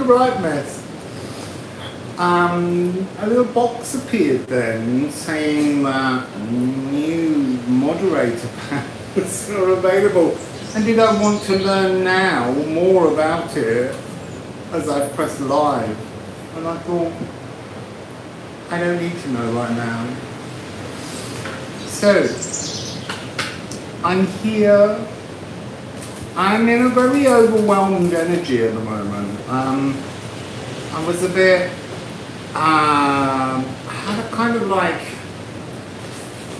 a right mess. A little box appeared then saying that new moderator panels are available. And did I want to learn now more about it as I press live? And I thought, I don't need to know right now. So, I'm here. I'm in a very overwhelmed energy at the moment. I was a bit, I had a kind of like,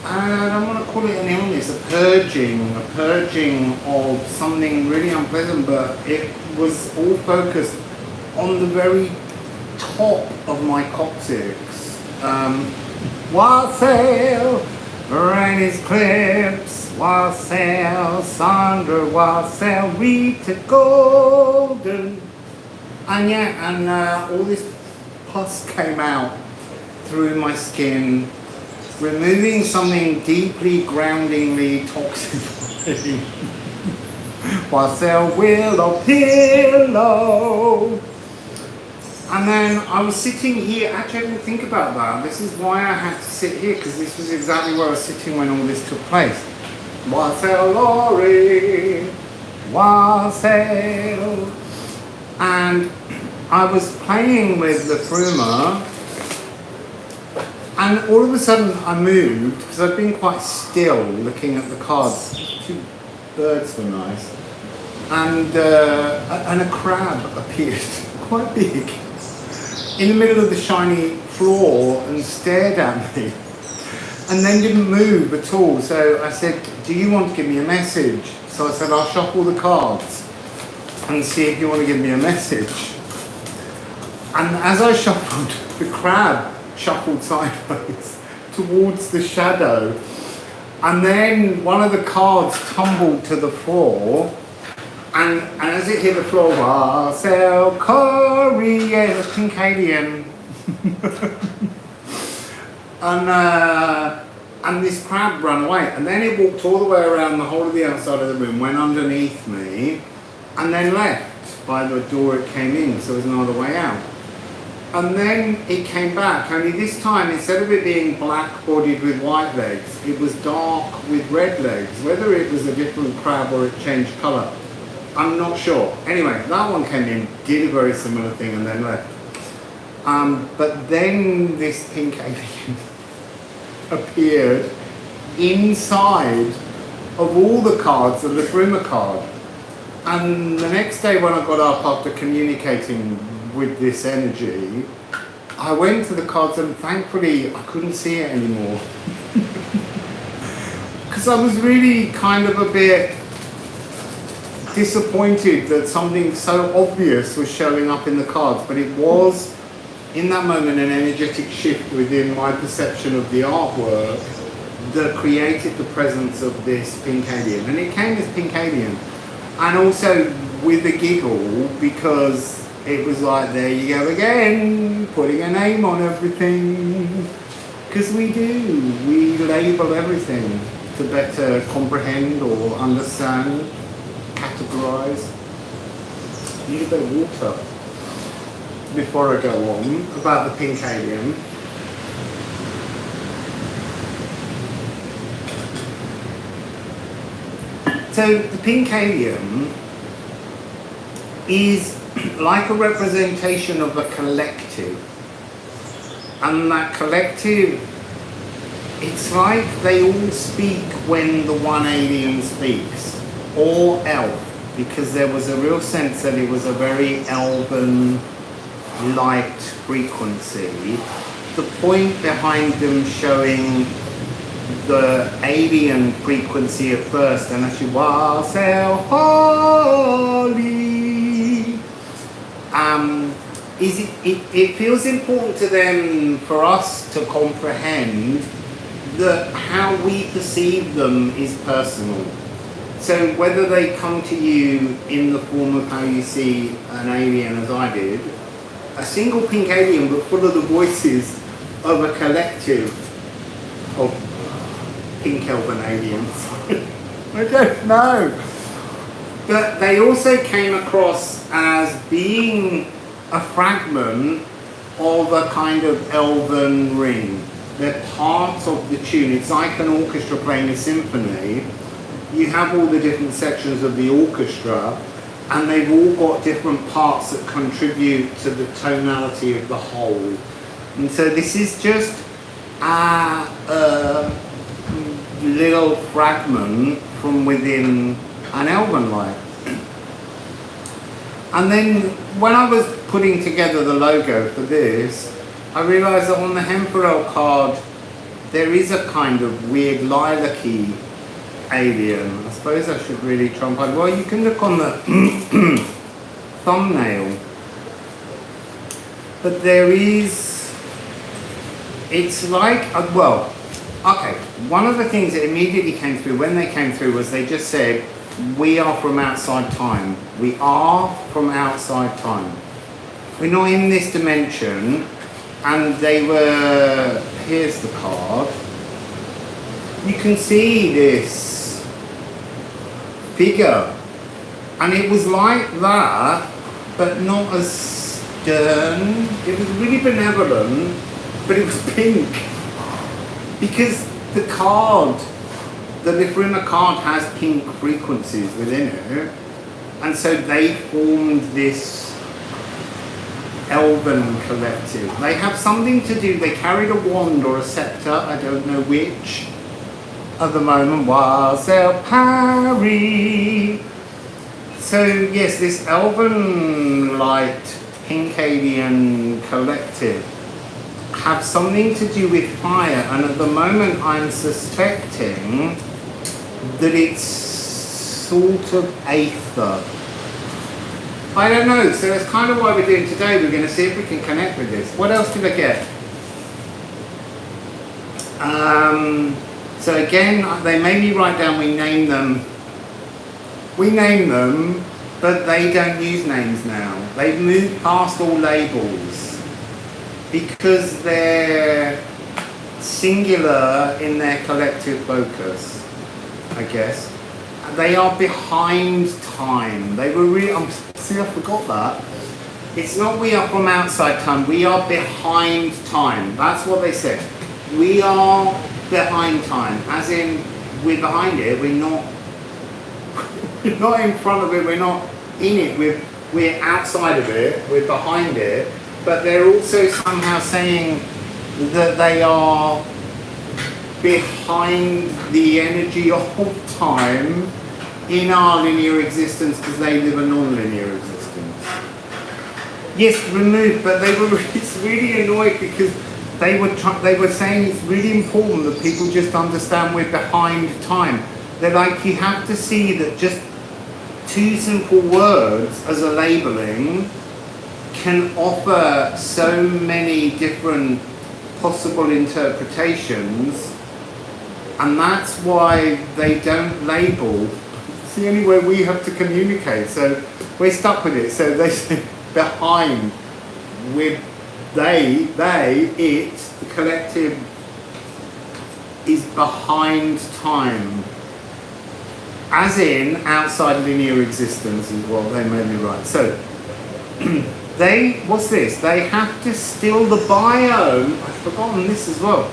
I don't want to call it an illness, a purging of something really unpleasant, but it was all focused on the very top of my coccyx. Wassail, rain is clips, wassail, Sandra, wassail, Rita Golden. And yeah, and all this pus came out through my skin, removing something deeply groundingly toxic. Wassail willow pillow. And then I was sitting here, actually I didn't think about that. This is why I had to sit here, because this was exactly where I was sitting when all this took place. Wassail Laurie, wassail. And I was playing with Liffruma, and all of a sudden I moved, because I'd been quite still looking at the cards. Two birds were nice. And a crab appeared, quite big, in the middle of the shiny floor and stared at me. And then didn't move at all. So I said, do you want to give me a message? So I said, I'll shuffle the cards and see if you want to give me a message. And as I shuffled, the crab shuffled sideways towards the shadow. And then one of the cards tumbled to the floor. And as it hit the floor, Wassail Corey, yeah, it was Pincadian. And this crab ran away. And then it walked all the way around the whole of the outside of the room, went underneath me, and then left by the door it came in, so there was no other way out. And then it came back, only this time, instead of it being black-bodied with white legs, it was dark with red legs. Whether it was a different crab or it changed colour, I'm not sure. Anyway, that one came in, did a very similar thing, and then left. But then this pink alien appeared inside of all the cards, the Liffruma card. And the next day when I got up after communicating with this energy, I went to the cards and thankfully I couldn't see it anymore. Because I was really kind of a bit disappointed that something so obvious was showing up in the cards, but it was in that moment an energetic shift within my perception of the artwork that created the presence of this pink alien. And it came as pink alien, and also with a giggle, because it was like, there you go again, putting a name on everything. Because we label everything to better comprehend or understand, categorize. Need a bit of water before I go on about the pink alien. So the pink alien is like a representation of a collective, and that collective, it's like they all speak when the one alien speaks, or elf, because there was a real sense that it was a very elven light frequency. The point behind them showing the alien frequency at first, and actually wassail holy, is it feels important to them for us to comprehend that how we perceive them is personal. So whether they come to you in the form of how you see an alien, as I did, a single pink alien but full of the voices of a collective of pink elven aliens. I don't know. But they also came across as being a fragment of a kind of Elven ring. They're part of the tune. It's like an orchestra playing a symphony. You have all the different sections of the orchestra, and they've all got different parts that contribute to the tonality of the whole. And so this is just a little fragment from within an Elven light. And then when I was putting together the logo for this, I realised that on the Hemperel card there is a kind of weird lilac-y alien. I suppose I should really try and find. Well, you can look on the thumbnail, but there is. It's like well, okay. One of the things that immediately came through when they came through was they just said, "We are from outside time. We are from outside time. We're not in this dimension." And they were. Here's the card. You can see this figure, and it was like that, but not as stern. It was really benevolent, but it was pink, because the card, the Liffruma card, has pink frequencies within it, and so they formed this Elven collective. They have something to do. They carried a wand or a scepter, I don't know which. At the moment, Wassail Beautiful. So yes, this Elven light pink alien collective have something to do with fire, and at the moment I'm suspecting that it's sort of aether. I don't know, so that's kind of what we're doing today. We're going to see if we can connect with this. What else did I get? So again, they made me write down, we name them, but they don't use names now. They've moved past all labels because they're singular in their collective focus, I guess. They are behind time. They were really, see, I forgot that. It's not we are from outside time, we are behind time. That's what they said. We are behind time, as in we're behind it, we're not in front of it, we're not in it, we're outside of it, we're behind it, but they're also somehow saying that they are behind the energy of time in our linear existence because they live a non-linear existence. Yes, removed, but they were really annoyed because they were saying it's really important that people just understand we're behind time. They're like, you have to see that just two simple words as a labeling can offer so many different possible interpretations, and that's why they don't label. It's the only way we have to communicate, so we're stuck with it. So they say behind, with it, the collective is behind time, as in outside linear existence is what they made me write. So what's this? They have to still the biome. I've forgotten this as well.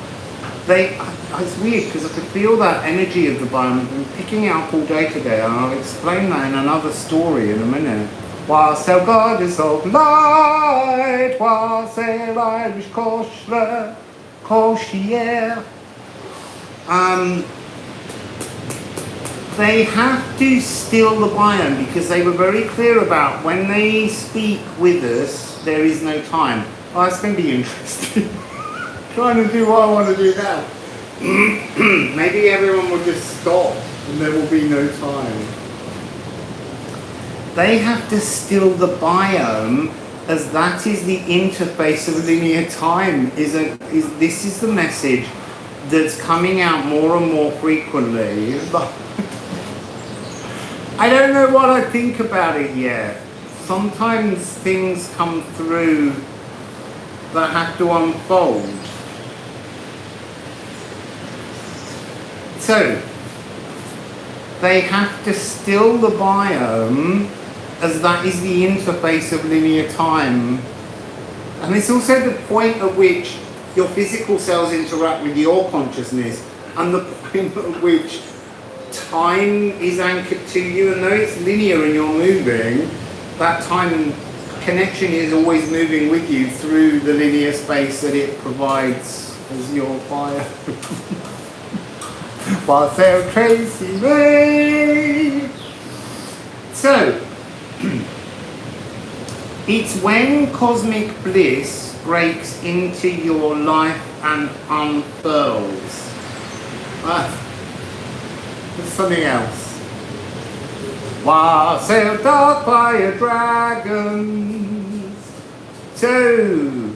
It's weird because I could feel that energy of the biome. I've been picking it up all day today, and I'll explain that in another story in a minute. Wassail goddess of light, wassail Irish kosher, kosher. They have to still the biome because they were very clear about when they speak with us, there is no time. Oh, it's going to be interesting. Trying to do what I want to do now. Maybe everyone will just stop and there will be no time. They have to still the biome, as that is the interface of linear time. This is the message that's coming out more and more frequently. I don't know what I think about it yet. Sometimes things come through that have to unfold. So, they have to still the biome, as that is the interface of linear time And it's also the point at which your physical cells interact with your consciousness, and the point at which time is anchored to you. And though it's linear and you're moving, that time connection is always moving with you through the linear space that it provides as your fire. Wassail Tracy Ray. So, it's when cosmic bliss breaks into your life and unfurls. There's something else. Wassail dark fire dragons. So,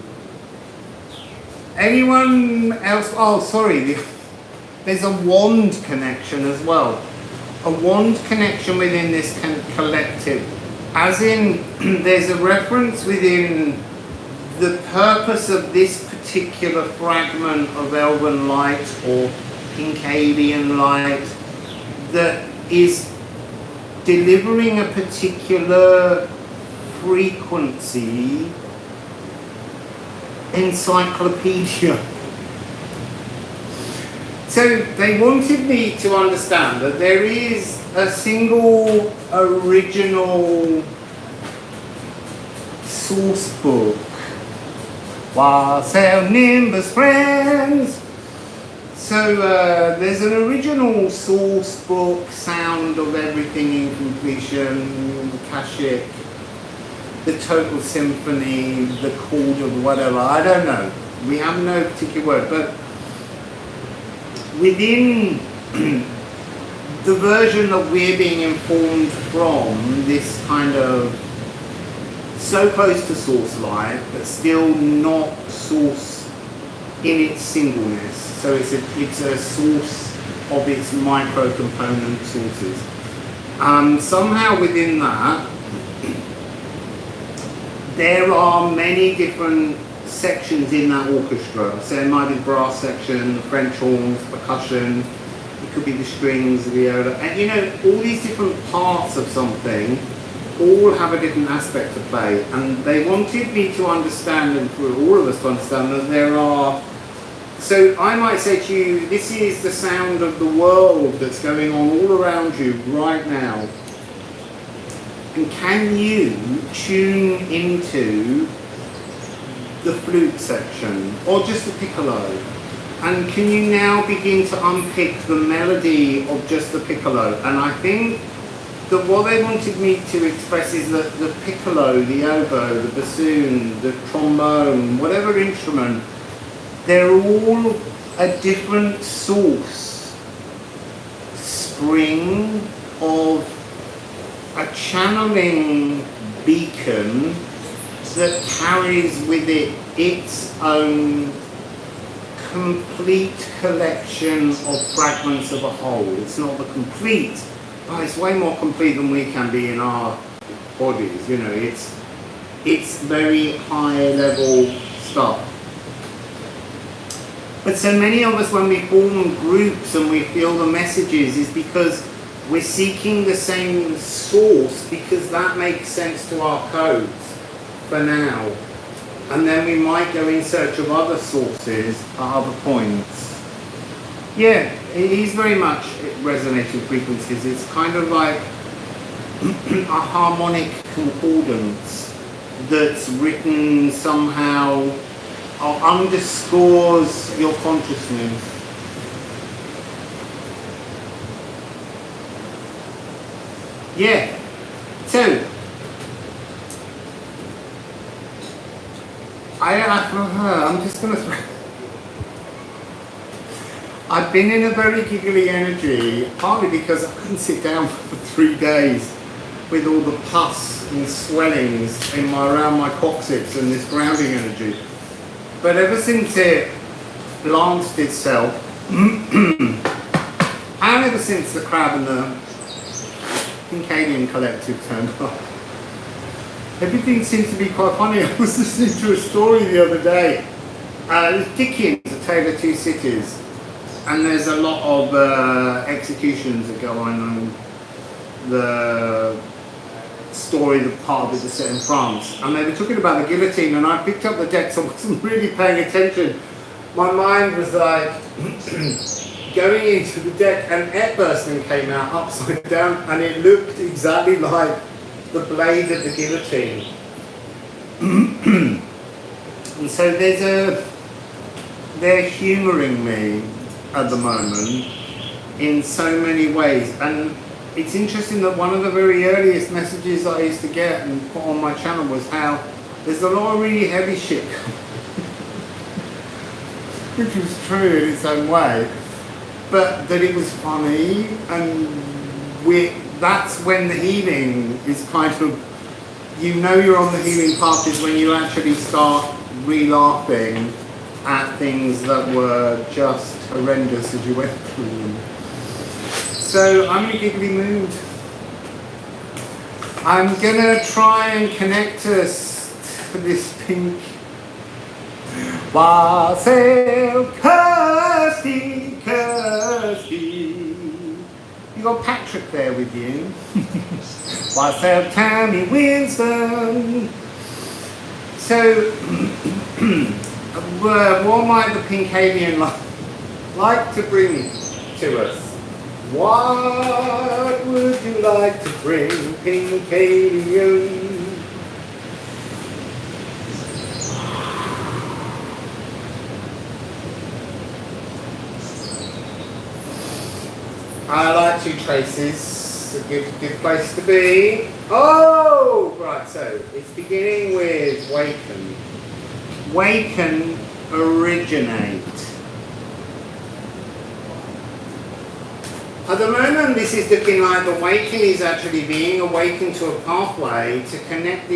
anyone else? Oh, sorry. There's a wand connection as well. A wand connection within this collective. As in, there's a reference within the purpose of this particular fragment of Elven light or Pincadian light that is delivering a particular frequency encyclopedia. So they wanted me to understand that there is a single original source book. Wassail Nimbus friends. So there's an original source book, sound of everything in completion, Akashic, the total symphony, the chord of whatever, I don't know. We have no particular word, but within the version that we're being informed from, this kind of so close to source light, but still not source in its singleness. So it's a source of its micro component sources. Somehow within that, there are many different sections in that orchestra. So it might be the brass section, the French horns, percussion, it could be the strings, the viola, and you know, all these different parts of something all have a different aspect to play. And they wanted me to understand, and for all of us to understand, that there are, so I might say to you, this is the sound of the world that's going on all around you right now. And can you tune into the flute section, or just the piccolo? And can you now begin to unpick the melody of just the piccolo? And I think that what they wanted me to express is that the piccolo, the oboe, the bassoon, the trombone, whatever instrument, they're all a different source, spring of a channeling beacon that carries with it its own complete collection of fragments of a whole. It's not the complete, but it's way more complete than we can be in our bodies. You know, it's very high level stuff. But so many of us, when we form groups and we feel the messages, is because we're seeking the same source, because that makes sense to our codes for now. And then we might go in search of other sources at other points. Yeah, it is very much resonating frequencies. It's kind of like a harmonic concordance that's written somehow or underscores your consciousness. Yeah, so I'm just going to I've been in a very giggly energy, partly because I couldn't sit down for 3 days with all the pus and swellings around my coccyx and this grounding energy. But ever since it lanced itself, and ever since the crab and the Pincadian collective turned up, everything seems to be quite funny. I was listening to a story the other day. It was Dickens, A Tale of Two Cities, and there's a lot of executions that go on the story, the part of it was set in France, and they were talking about the guillotine, and I picked up the deck, so I wasn't really paying attention. My mind was like going into the deck, and Airbursting came out upside down, and it looked exactly like the blade of the guillotine. And so they're humouring me at the moment in so many ways, and it's interesting that one of the very earliest messages I used to get and put on my channel was how there's a lot of really heavy shit which was true in its own way, but that it was funny, and that's when the healing is kind of, you know you're on the healing path is when you actually start re-laughing at things that were just horrendous as you went through them. So I'm in a giggly mood. I'm gonna try and connect us to this pink Wassail Kirsty, Kirsty. You got Patrick there with you. Wassail Tammy Winston. So, what might the pink alien like to bring to us? What would you like to bring, pink alien? I like two traces, a good place to be. Oh, right, so it's beginning with Waken. Waken, originate. At the moment, this is looking like the Waken is actually being awakened to a pathway to connect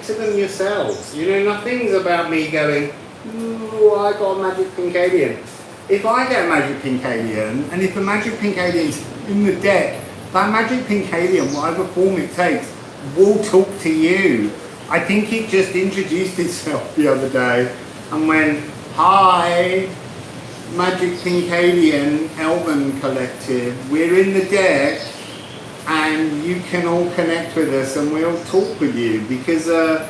to them yourselves. You know, nothing's about me going, ooh, I got a magic pink alien. If I get a magic pink alien, and if the magic pink alien's in the deck, that magic pink alien, whatever form it takes, will talk to you. I think it just introduced itself the other day and went, hi, magic pink alien, Elven collective, we're in the deck and you can all connect with us and we'll talk with you, because I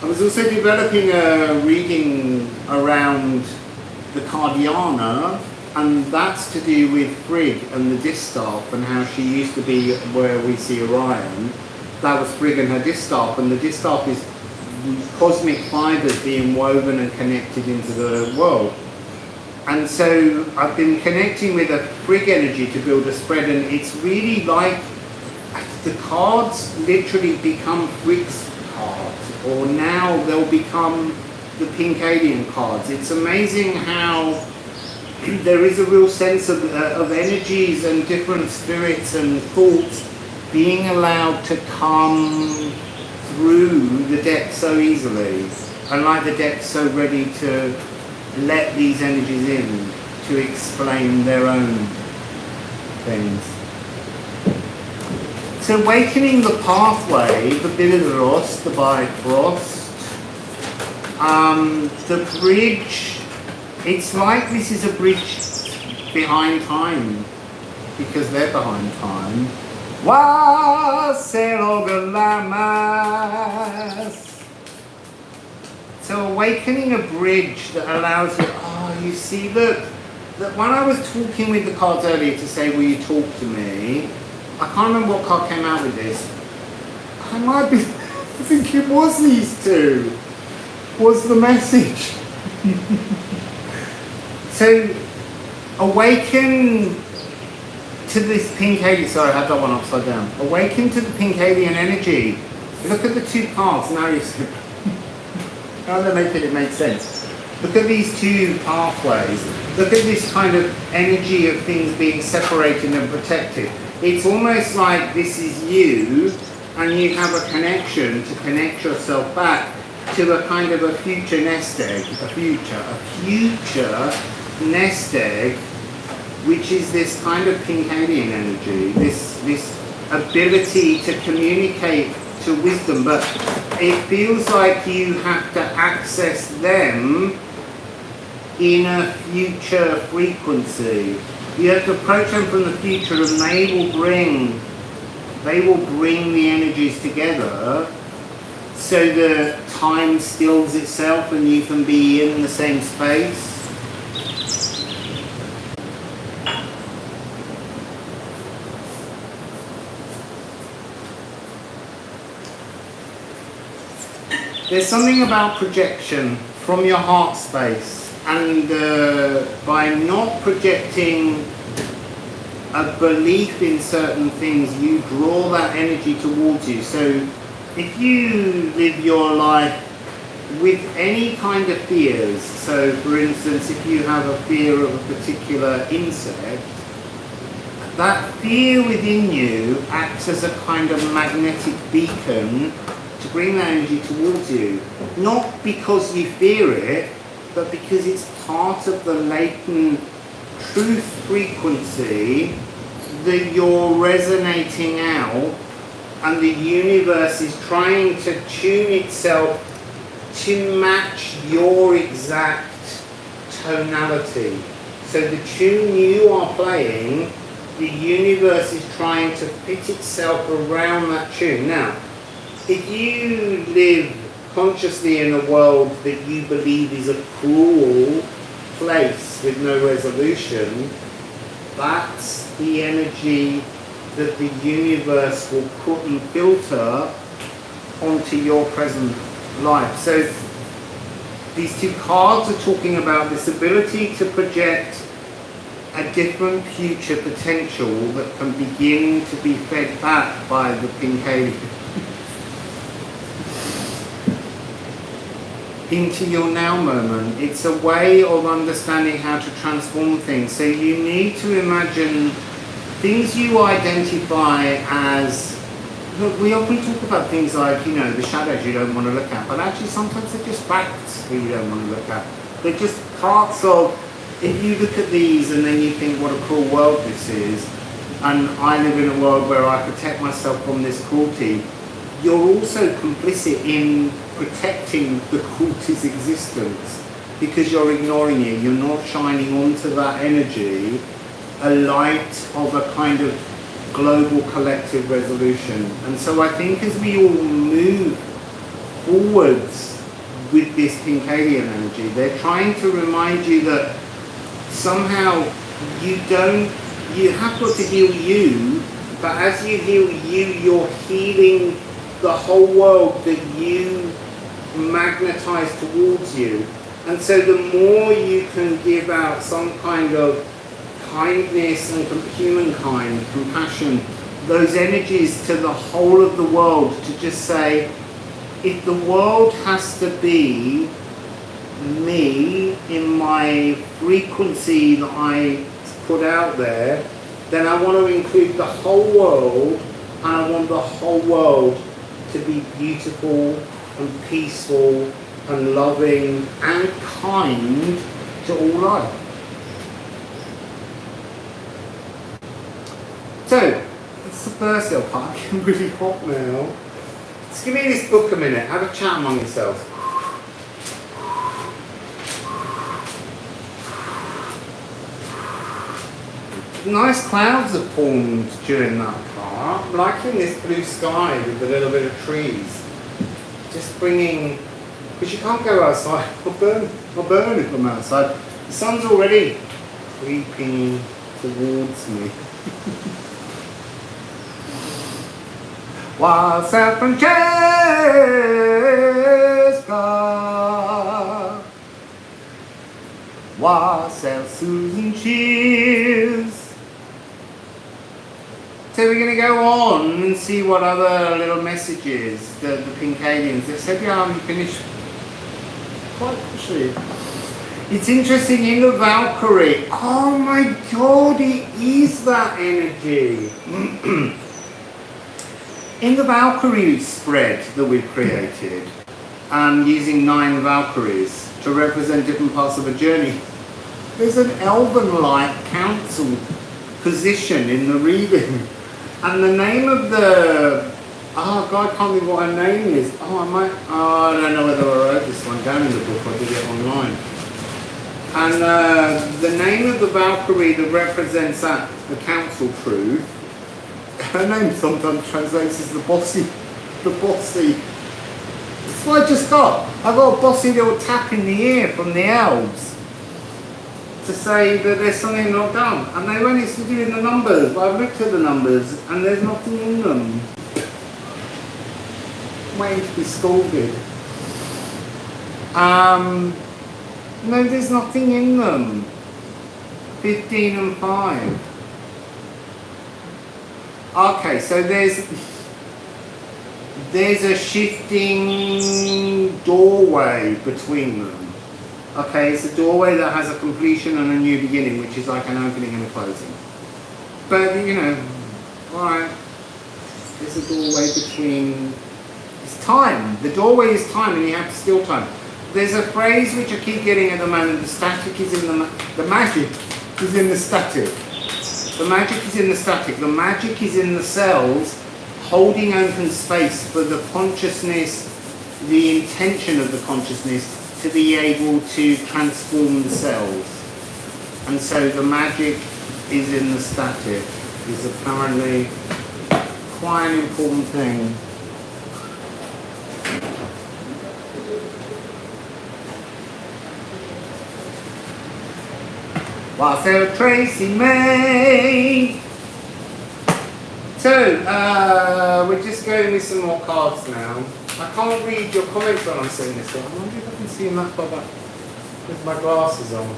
was also developing a reading around the Cardiana, and that's to do with Frigg and the distaff and how she used to be where we see Orion. That was Frigg and her distaff, and the distaff is cosmic fibers being woven and connected into the world. And so I've been connecting with a Frigg energy to build a spread, and it's really like the cards literally become Frigg's cards, or now they'll become the pink alien cards. It's amazing how there is a real sense of energies and different spirits and thoughts being allowed to come through the deck so easily, and like the deck's so ready to let these energies in to explain their own things. So awakening the pathway, the Bilidros, the Bifrost, the bridge, it's like this is a bridge behind time, because they're behind time. Wassail Beautiful. So awakening a bridge that allows you, oh, you see, look, that when I was talking with the cards earlier to say, will you talk to me, I can't remember what card came out with this. I might be, I think it was these two, was the message. So, awaken to this pink alien, sorry, I had that one upside down. Awaken to the pink alien energy. Look at the two paths, now you see. Now they're making it make sense. Look at these two pathways. Look at this kind of energy of things being separated and protected. It's almost like this is you, and you have a connection to connect yourself back to a kind of a future nest egg, a future nest egg, which is this kind of pink alien energy, this ability to communicate to wisdom, but it feels like you have to access them in a future frequency. You have to approach them from the future, and they will bring they will bring the energies together so that time stills itself and you can be in the same space. There's something about projection from your heart space, and by not projecting a belief in certain things, you draw that energy towards you. So if you live your life with any kind of fears, so for instance, if you have a fear of a particular insect, that fear within you acts as a kind of magnetic beacon to bring that energy towards you. Not because you fear it, but because it's part of the latent truth frequency that you're resonating out, and the universe is trying to tune itself to match your exact tonality. So the tune you are playing, the universe is trying to fit itself around that tune. Now, if you live consciously in a world that you believe is a cruel place with no resolution, that's the energy that the universe will put and filter onto your present life. So these two cards are talking about this ability to project a different future potential that can begin to be fed back by the pink alien into your now moment. It's a way of understanding how to transform things. So you need to imagine things you identify as, look, we often talk about things like, you know, the shadows you don't want to look at, but actually sometimes they're just facts that you don't want to look at. They're just parts of, if you look at these and then you think what a cruel world this is, and I live in a world where I protect myself from this cruelty, you're also complicit in protecting the cruelty's existence because you're ignoring it. You're not shining onto that energy a light of a kind of global collective resolution. And so I think as we all move forwards with this pink alien energy, they're trying to remind you that somehow you have got to heal you, but as you heal you, you're healing the whole world that you magnetize towards you. And so the more you can give out some kind of kindness and humankind, compassion, those energies to the whole of the world, to just say, if the world has to be me in my frequency that I put out there, then I want to include the whole world, and I want the whole world to be beautiful and peaceful and loving and kind to all life. So, that's the first little part. I'm getting really hot now. Just give me this book a minute, have a chat among yourselves. Nice clouds have formed during that part. I'm liking this blue sky with a little bit of trees. Just bringing, because you can't go outside, I'll burn if I'm outside. The sun's already creeping towards me. Wassail Francesca, Wassail Susan Cheers. So we're going to go on and see what other little messages the pink aliens. They said, yeah, I'm finished quite quickly. It's interesting in the Valkyrie. Oh my god, it is that energy. In the Valkyrie spread that we've created, using 9 Valkyries to represent different parts of a journey, there's an Elven-like council position in the reading. And the name of the, oh god, I can't remember what her name is. I don't know whether I wrote this one down in the book or did it online. And the name of the Valkyrie that represents that, the council truth, her name sometimes translates as the bossy. The bossy. That's what I just got. I got a bossy little tap in the ear from the elves to say that there's something not done. And they went into doing the numbers, but I've looked at the numbers and there's nothing in them. I'm waiting to be scolded. No, there's nothing in them. 15 and 5. Okay, so there's a shifting doorway between them. Okay, it's a doorway that has a completion and a new beginning, which is like an opening and a closing. But, you know, alright, there's a doorway between, it's time. The doorway is time and you have to steal time. There's a phrase which I keep getting at the moment, the static is in the magic is in the static. The magic is in the static. The magic is in the cells holding open space for the consciousness, the intention of the consciousness to be able to transform the cells. And so the magic is in the static, is apparently quite an important thing. Wassail Tracy May. So, we're just going with some more cards now. I can't read your comments when I'm saying this, so I wonder if I can see that with my glasses on.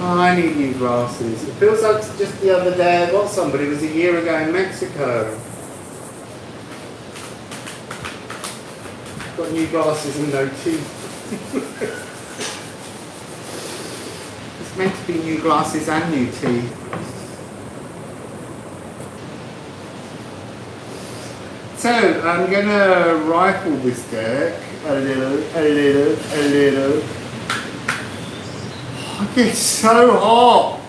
Oh, I need new glasses. It feels like just the other day I got some, but it was a year ago in Mexico. Got new glasses and no teeth. It's meant to be new glasses and new teeth. So I'm gonna rifle this deck a little. Oh, it's so hot.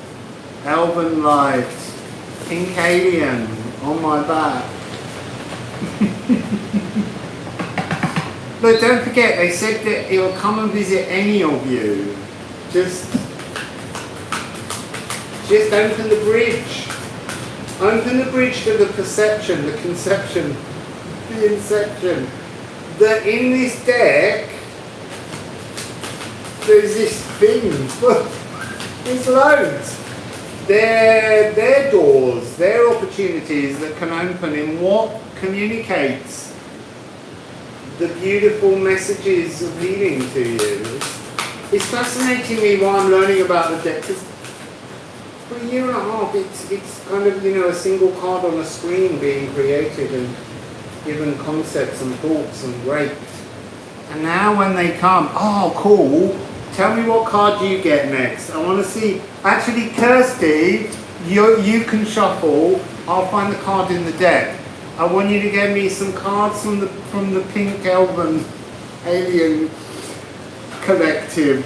Elven light, pink alien on my back. But don't forget, they said that it will come and visit any of you. Just open the bridge. Open the bridge to the perception, the conception, the inception. That in this deck, there's this thing. Look, there's loads. They're doors, they're opportunities that can open in what communicates the beautiful messages of healing to you. It's fascinating me while I'm learning about the deck. For a year and a half, it's kind of, you know, a single card on a screen being created and given concepts and thoughts and raped. And now when they come, oh cool, tell me what card you get next. I want to see. Actually, Kirsty, you can shuffle. I'll find the card in the deck. I want you to get me some cards from the Pink Elven Alien Collective.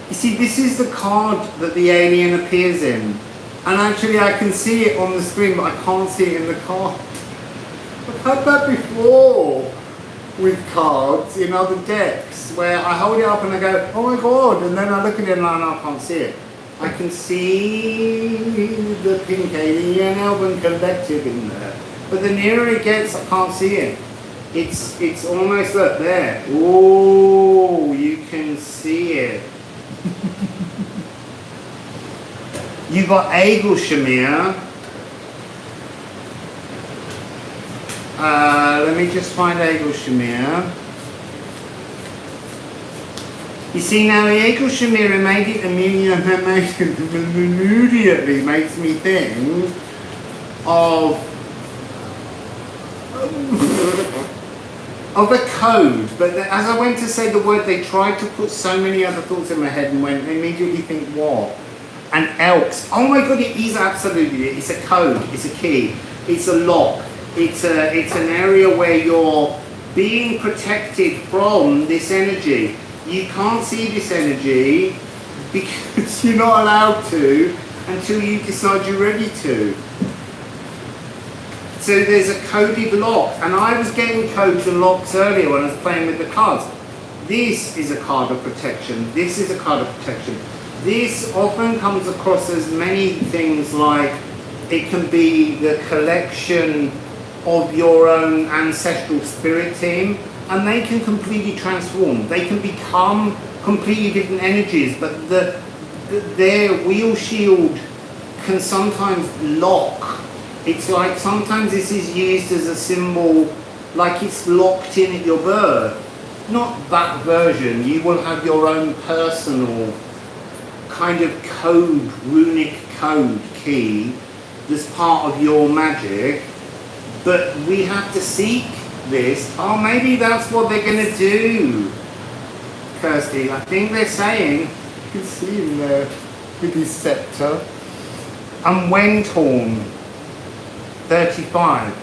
You see, this is the card that the alien appears in. And actually I can see it on the screen, but I can't see it in the card. I've had that before with cards in other decks, where I hold it up and I go, oh my god, and then I look at it and I can't see it. I can see the Pink Alien Elven Collective in there. But the nearer it gets, I can't see it. It's almost up there. Oh, you can see it. You got Egel Shamir. Let me just find Egel Shamir. You see now, the Egel Shamir immediately makes me think of a code, but as I went to say the word, they tried to put so many other thoughts in my head and went, immediately think what? And Elks. Oh my god, it is absolutely, it's a code, it's a key, it's a lock, it's an area where you're being protected from this energy. You can't see this energy because you're not allowed to until you decide you're ready to. So there's a coded lock, and I was getting codes and locks earlier when I was playing with the cards. This is a card of protection, this is a card of protection. This often comes across as many things, like it can be the collection of your own ancestral spirit team, and they can completely transform. They can become completely different energies, but their wheel shield can sometimes lock. It's like sometimes this is used as a symbol, like it's locked in at your birth. Not that version. You will have your own personal kind of code, runic code key that's part of your magic, but we have to seek this. Oh, maybe that's what they're going to do, Kirsty. I think they're saying, you can see him there with his scepter. And when torn, 35.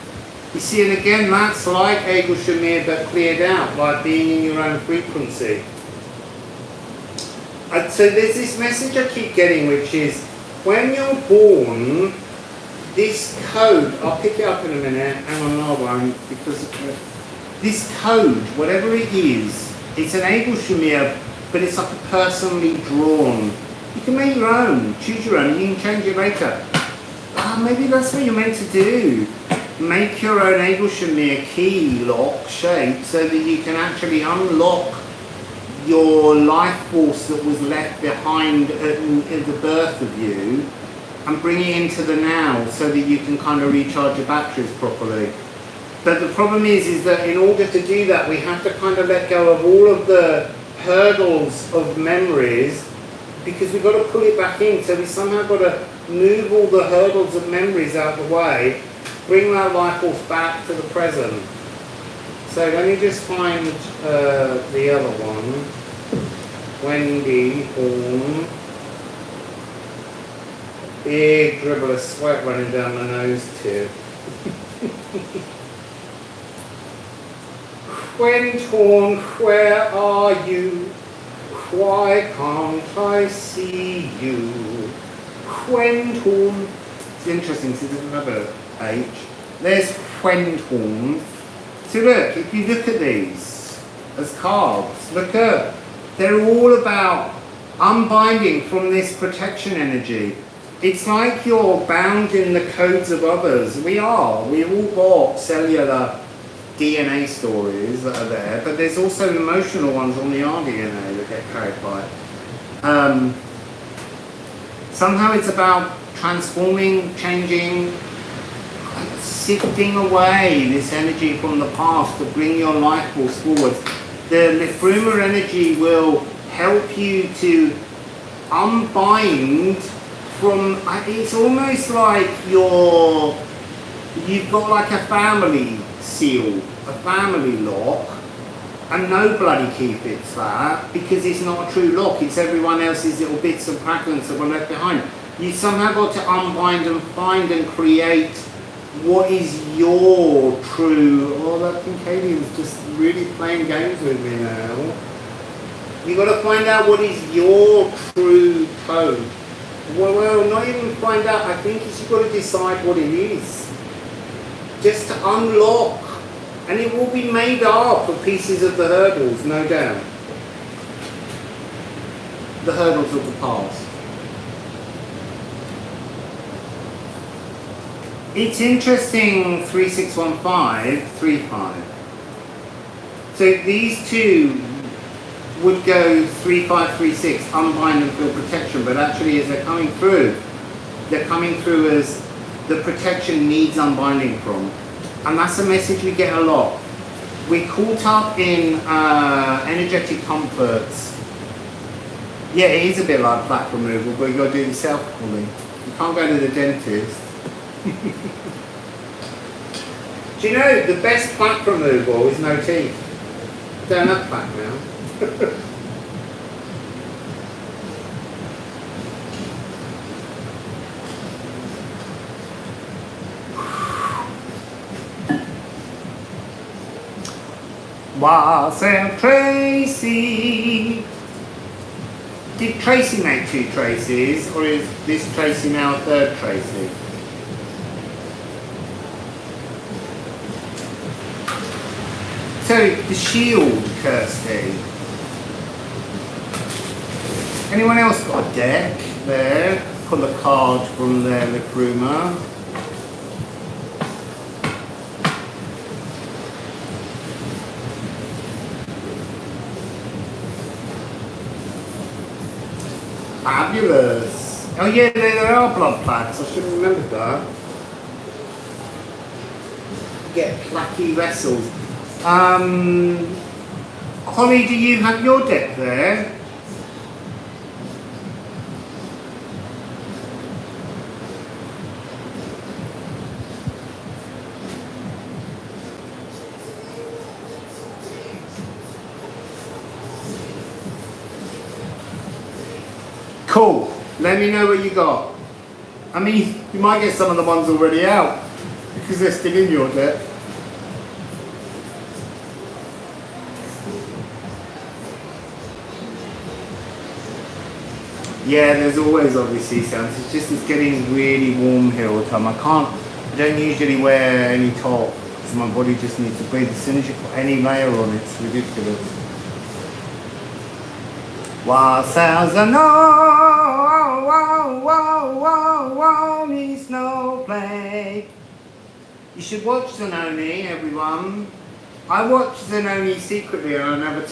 You see, and again, that's like Egel Shamir, but cleared out, like being in your own frequency. And so there's this message I keep getting, which is, when you're born, this code, I'll pick it up in a minute, hang on, I won't, because this code, whatever it is, it's an Egel Shamir, but it's like a personally drawn. You can make your own, choose your own, you can change it later. Maybe that's what you're meant to do. Make your own Egel Shamir key lock shape so that you can actually unlock your life force that was left behind at the birth of you, and bring it into the now so that you can kind of recharge your batteries properly. But the problem is that in order to do that, we have to kind of let go of all of the hurdles of memories, because we've got to pull it back in. So we somehow got to move all the hurdles of memories out of the way, bring that life force back to the present. So let me just find the other one. Wendy Horn. Big dribble of sweat running down my nose too. Quentorn, where are you? Why can't I see you? Quentorn. It's interesting, so it doesn't have a H. There's Quentorn. So look, if you look at these as cards, look at, they're all about unbinding from this protection energy. It's like you're bound in the codes of others. We've all got cellular DNA stories that are there, but there's also emotional ones on the RDNA that get carried by. Somehow it's about transforming, changing, sifting away this energy from the past to bring your life force forward. The Liffruma energy will help you to unbind from, it's almost like you've got like a family seal, a family lock, and no bloody key fits that, because it's not a true lock, it's everyone else's little bits and fragments that were left behind. You somehow got to unbind and find and create what is your true. Oh, that Kincadian's just really playing games with me now. You got to find out what is your true code. Well, not even find out, I think you've got to decide what it is. Just to unlock. And it will be made up of pieces of the hurdles, no doubt. The hurdles of the past. It's interesting, 3615, 35. So these two would go 3536, unbind and feel protection, but actually as they're coming through as the protection needs unbinding from. And that's a message we get a lot. We're caught up in energetic comforts. Yeah, it is a bit like plaque removal, but you've got to do it yourself, Colin. You can't go to the dentist. Do you know the best plaque removal is no teeth? Don't have plaque now. Wassail Tracy. Did Tracy make two Tracies, or is this Tracy now a third Tracy? So the shield, Kirsty. Anyone else got a deck there? Pull a card from their Liffruma. Fabulous. Oh yeah, there are blood plaques. I should have remembered that. Get placky vessels. Holly, do you have your deck there? Cool. Let me know what you got. I mean, you might get some of the ones already out because they're still in your deck. Yeah, there's always obviously sounds. It's just it's getting really warm here all the time. I don't usually wear any top because my body just needs to breathe. As soon as you put any layer on, it's ridiculous. Wassail snowflake. You should watch Zanoni, everyone. I watch Zanoni secretly and I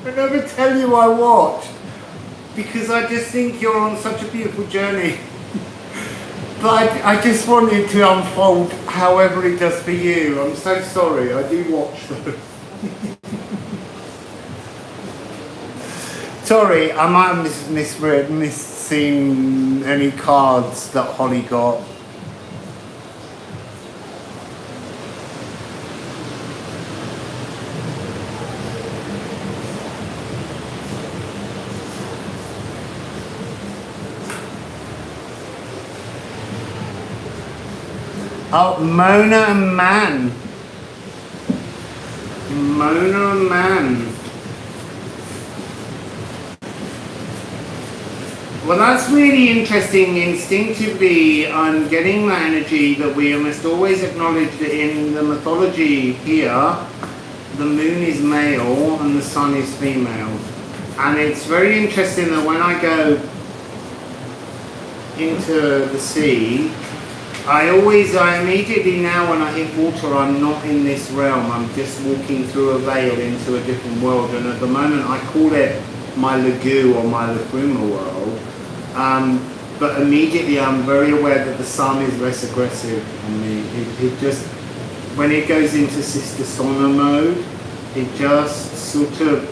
never tell you I watch. Because I just think you're on such a beautiful journey. But I just want it to unfold however it does for you. I'm so sorry, I do watch though. Sorry, I might have missing any cards that Holly got. Oh, Mona and Man. Mona and Man. Well, that's really interesting. Instinctively, I'm getting the energy that we must always acknowledge that in the mythology here, the moon is male and the sun is female. And it's very interesting that when I go into the sea, I immediately now when I hit water, I'm not in this realm. I'm just walking through a veil into a different world. And at the moment, I call it my Lagu or my Liffruma world. But immediately I'm very aware that the sun is less aggressive on me. It just, when it goes into Sister Sonna mode, it just sort of,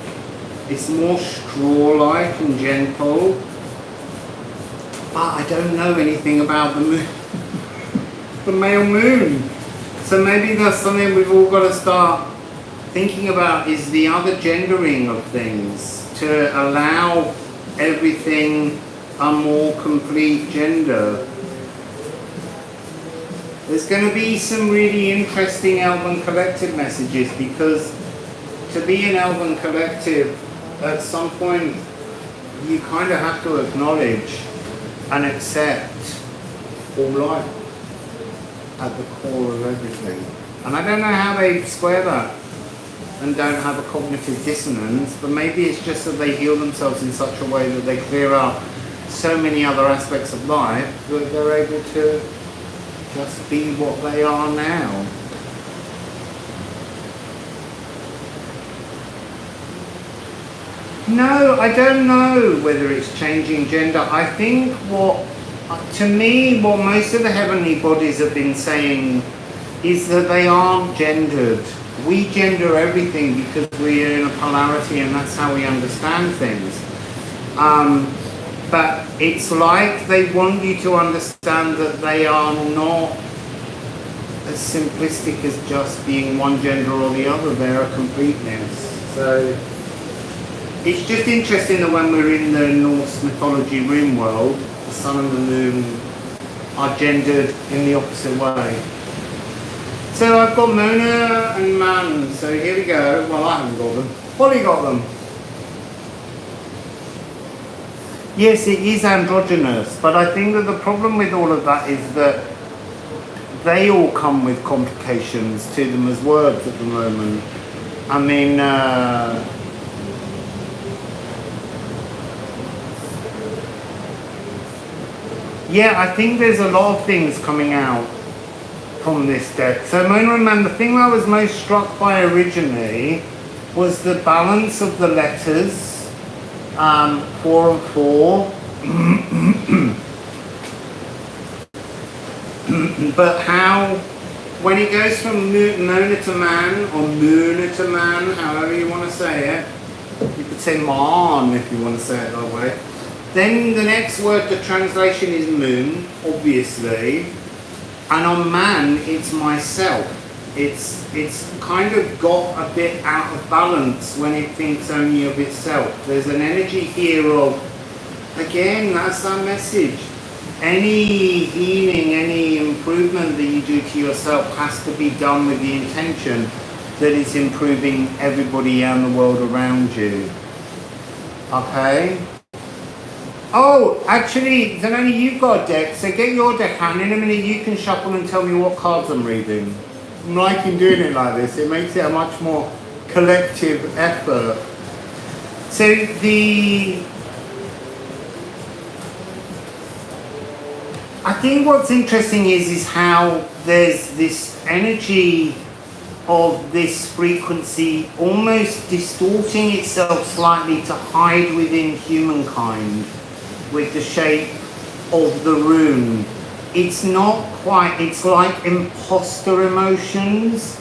it's more straw-like and gentle. But I don't know anything about the moon, the male moon. So maybe that's something we've all got to start thinking about, is the other gendering of things, to allow everything a more complete gender. There's going to be some really interesting Elven Collective messages, because to be an Elven Collective, at some point you kind of have to acknowledge and accept all life at the core of everything. And I don't know how they square that and don't have a cognitive dissonance, but maybe it's just that they heal themselves in such a way that they clear up so many other aspects of life that they're able to just be what they are now. No, I don't know whether it's changing gender. I think to me, what most of the heavenly bodies have been saying is that they aren't gendered. We gender everything because we are in a polarity and that's how we understand things. But it's like they want you to understand that they are not as simplistic as just being one gender or the other. They're a completeness. So it's just interesting that when we're in the Norse mythology room world, the sun and the moon are gendered in the opposite way. So I've got Mona and Man, so here we go. Well, I haven't got them. Holly got them. Yes, it is androgynous, but I think that the problem with all of that is that they all come with complications to them as words at the moment. I mean, Yeah, I think there's a lot of things coming out from this deck. So Mona Man, the thing I was most struck by originally was the balance of the letters, 4 and 4. But how, when it goes from Mona to Man, or Mona to Man, however you want to say it, you could say Man if you want to say it that way. Then the next word, the translation is moon, obviously. And on Man, it's myself. It's kind of got a bit out of balance when it thinks only of itself. There's an energy here of, again, that's that message. Any healing, any improvement that you do to yourself has to be done with the intention that it's improving everybody and the world around you. Okay? Oh, actually, then only you've got a deck, so get your deck out, and in a minute you can shuffle and tell me what cards I'm reading. I'm liking doing it like this, it makes it a much more collective effort. So I think what's interesting is how there's this energy of this frequency almost distorting itself slightly to hide within humankind with the shape of the rune. It's not quite, it's like imposter emotions,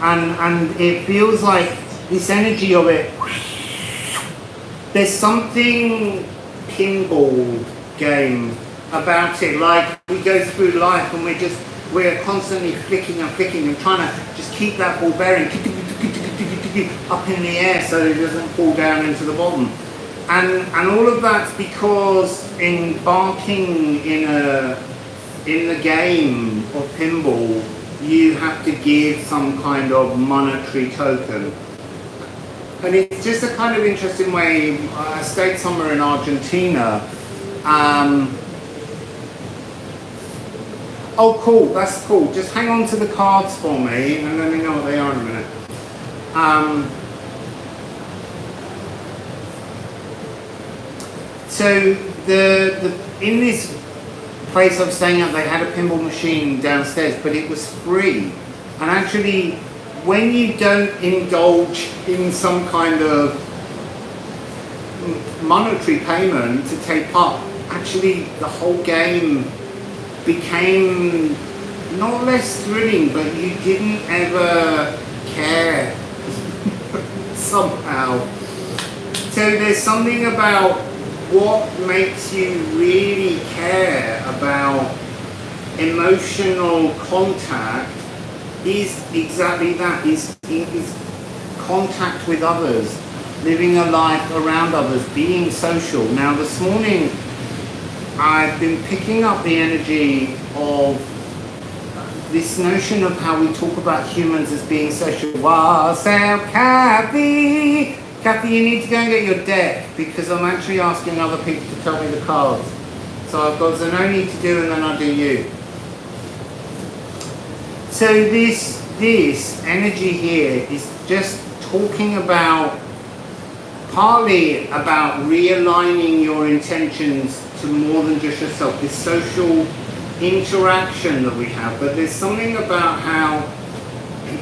and it feels like this energy of it, there's something pinball game about it, like we go through life and we're constantly flicking and trying to just keep that ball bearing up in the air so that it doesn't fall down into the bottom. And all of that's because embarking in the game of pinball, you have to give some kind of monetary token. And it's just a kind of interesting way. I stayed somewhere in Argentina. Oh cool, that's cool. Just hang on to the cards for me and let me know what they are in a minute. So in this place I was staying at, they had a pinball machine downstairs, but it was free. And actually, when you don't indulge in some kind of monetary payment to take part, actually the whole game became not less thrilling, but you didn't ever care somehow. So there's something about what makes you really care about emotional contact is exactly that, is contact with others, living a life around others, being social. Now this morning I've been picking up the energy of this notion of how we talk about humans as being social. Wassail Kathy! Kathy, you need to go and get your deck, because I'm actually asking other people to tell me the cards. So I've got Zanoni to do and then I'll do you. So this energy here is just talking about, partly about realigning your intentions to more than just yourself, this social interaction that we have. But there's something about how,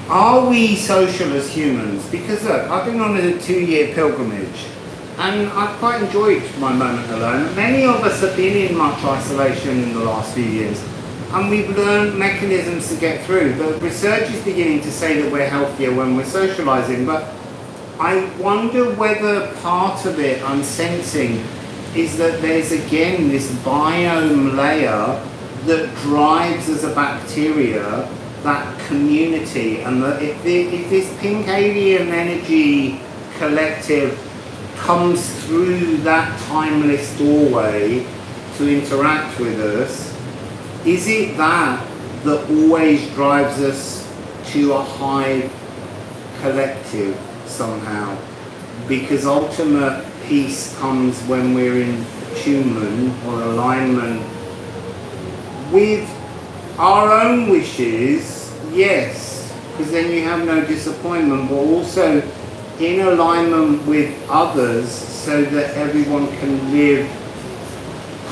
are we social as humans? Because look, I've been on a 2-year pilgrimage and I've quite enjoyed my moment alone. Many of us have been in much isolation in the last few years and we've learned mechanisms to get through. But research is beginning to say that we're healthier when we're socializing. But I wonder whether part of it I'm sensing is that there's again this biome layer that drives as a bacteria that community, and that if this pink alien energy collective comes through that timeless doorway to interact with us, is it that always drives us to a hive collective somehow? Because ultimate peace comes when we're in attunement or alignment with our own wishes, yes, because then you have no disappointment, but also in alignment with others so that everyone can live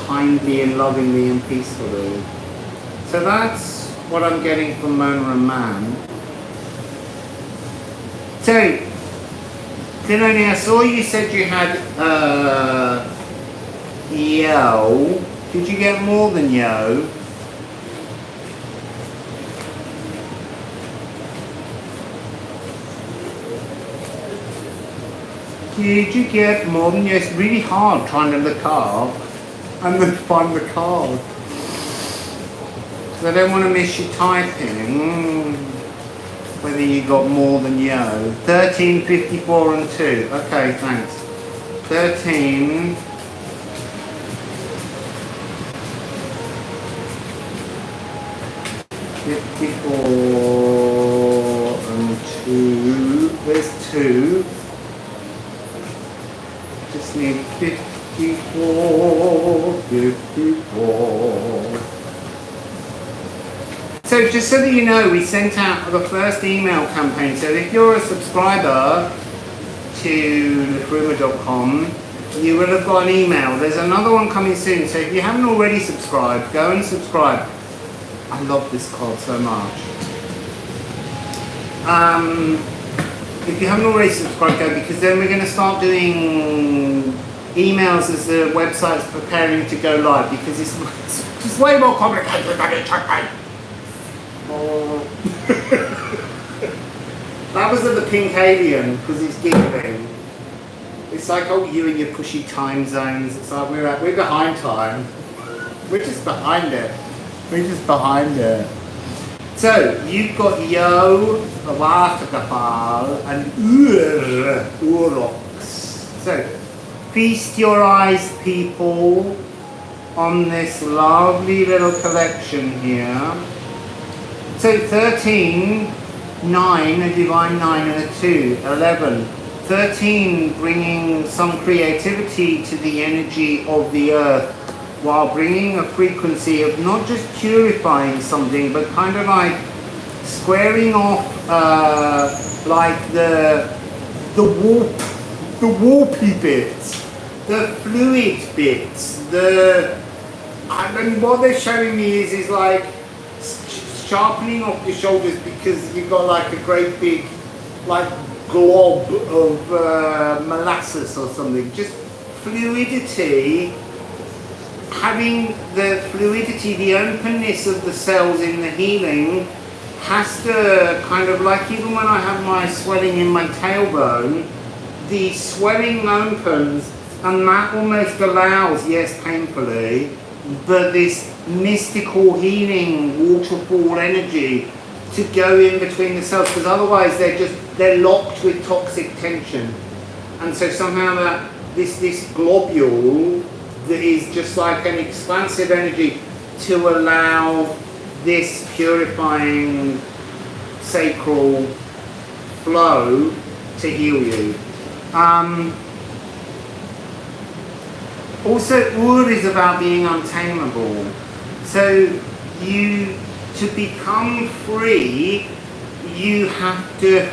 kindly and lovingly and peacefully. So that's what I'm getting from Mona and Man. So, Denoni, I saw you said you had Yo. Did you get more than Yo? Did you get more than Yo? It's really hard trying to look up and then find the card. I don't want to miss you typing whether you got more than Yo. 13, 54 and 2. Okay, thanks. 13. 54 and 2. There's 2. Just need 54, 54. So just so that you know, we sent out the first email campaign. So if you're a subscriber to Liffruma.com, you will have got an email. There's another one coming soon. So if you haven't already subscribed, go and subscribe. I love this card so much. If you haven't already subscribed, go, because then we're going to start doing emails as the website's preparing to go live, because it's way more complicated than it should be. That was at the Pink Alien, because it's giggling. It's like, oh, you and your pushy time zones. It's like we're behind time. We're just behind it. We're just behind it. So you've got Yo, the Waterfall, and Urox. So feast your eyes, people, on this lovely little collection here. So 13, 9, a divine 9 and a 2, 11. 13 bringing some creativity to the energy of the earth, while bringing a frequency of not just purifying something, but kind of like squaring off like the warpy bits, the fluid bits, and what they're showing me is like sharpening off your shoulders, because you've got like a great big like glob of molasses or something. Just fluidity, having the fluidity, the openness of the cells in the healing has to kind of like, even when I have my swelling in my tailbone, the swelling opens and that almost allows, yes painfully, but this mystical healing waterfall energy to go in between the cells, because otherwise they're locked with toxic tension. And so somehow that this globule that is just like an expansive energy to allow this purifying sacral flow to heal you. Also, Ur is about being untamable. So to become free, you have to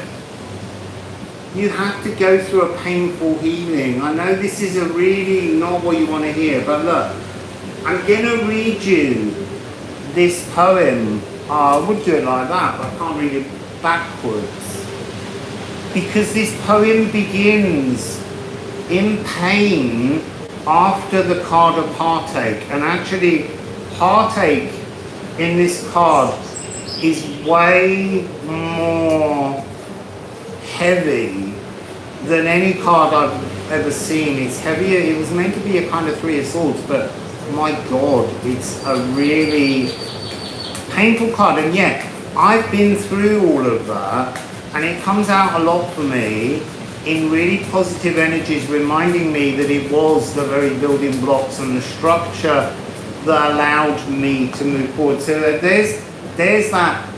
go through a painful healing. I know this is really not what you want to hear, but look, I'm going to read you this poem. I would do it like that, but I can't read it backwards. Because this poem begins in pain after the card of heartache. And actually, heartache in this card is way more heavy than any card I've ever seen. It's heavier. It was meant to be a kind of 3 of swords, but my god, it's a really painful card. And yet I've been through all of that, and it comes out a lot for me in really positive energies, reminding me that it was the very building blocks and the structure that allowed me to move forward. So there's that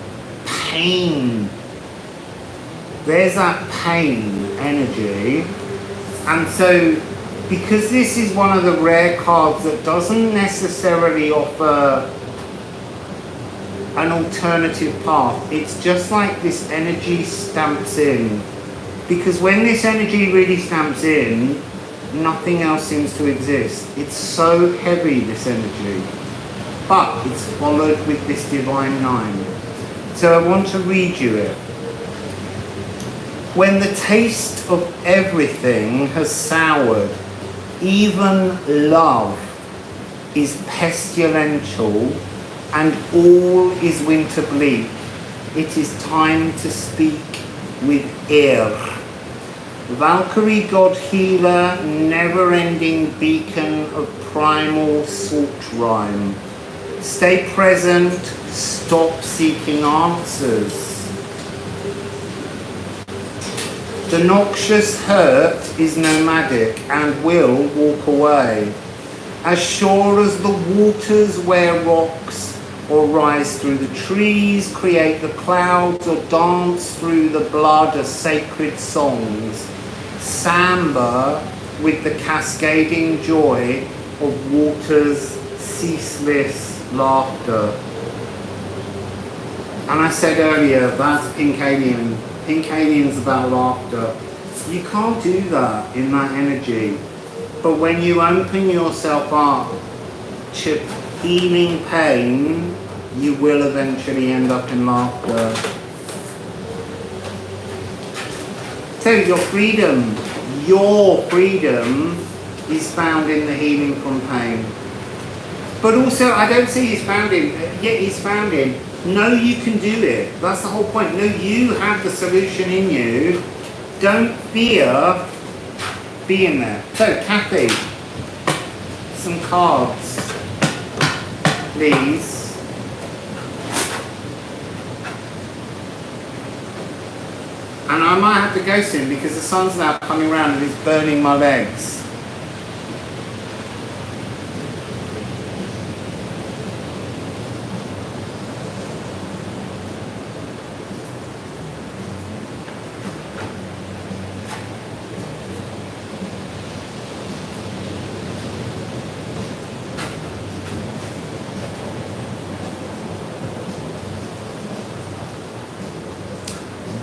pain. There's that pain energy. And so, because this is one of the rare cards that doesn't necessarily offer an alternative path, it's just like this energy stamps in. Because when this energy really stamps in, Nothing else seems to exist. It's so heavy, this energy. But it's followed with this divine 9. So I want to read you it. When the taste of everything has soured, even love is pestilential, and all is winter bleak, it is time to speak with ear. Valkyrie, God healer, never-ending beacon of primal salt rhyme. Stay present, stop seeking answers. The noxious hurt is nomadic and will walk away. As sure as the waters wear rocks or rise through the trees, create the clouds or dance through the blood as sacred songs. Samba with the cascading joy of water's ceaseless laughter. And I said earlier, that's pink alien. Pink alien's about laughter. You can't do that in that energy. But when you open yourself up to healing pain, you will eventually end up in laughter. So your freedom is found in the healing from pain. But also, I don't say it's found in, yet it's found in. No, you can do it. That's the whole point. No, you have the solution in you. Don't fear being there. So, Kathy, some cards, please. And I might have to go soon because the sun's now coming around and it's burning my legs.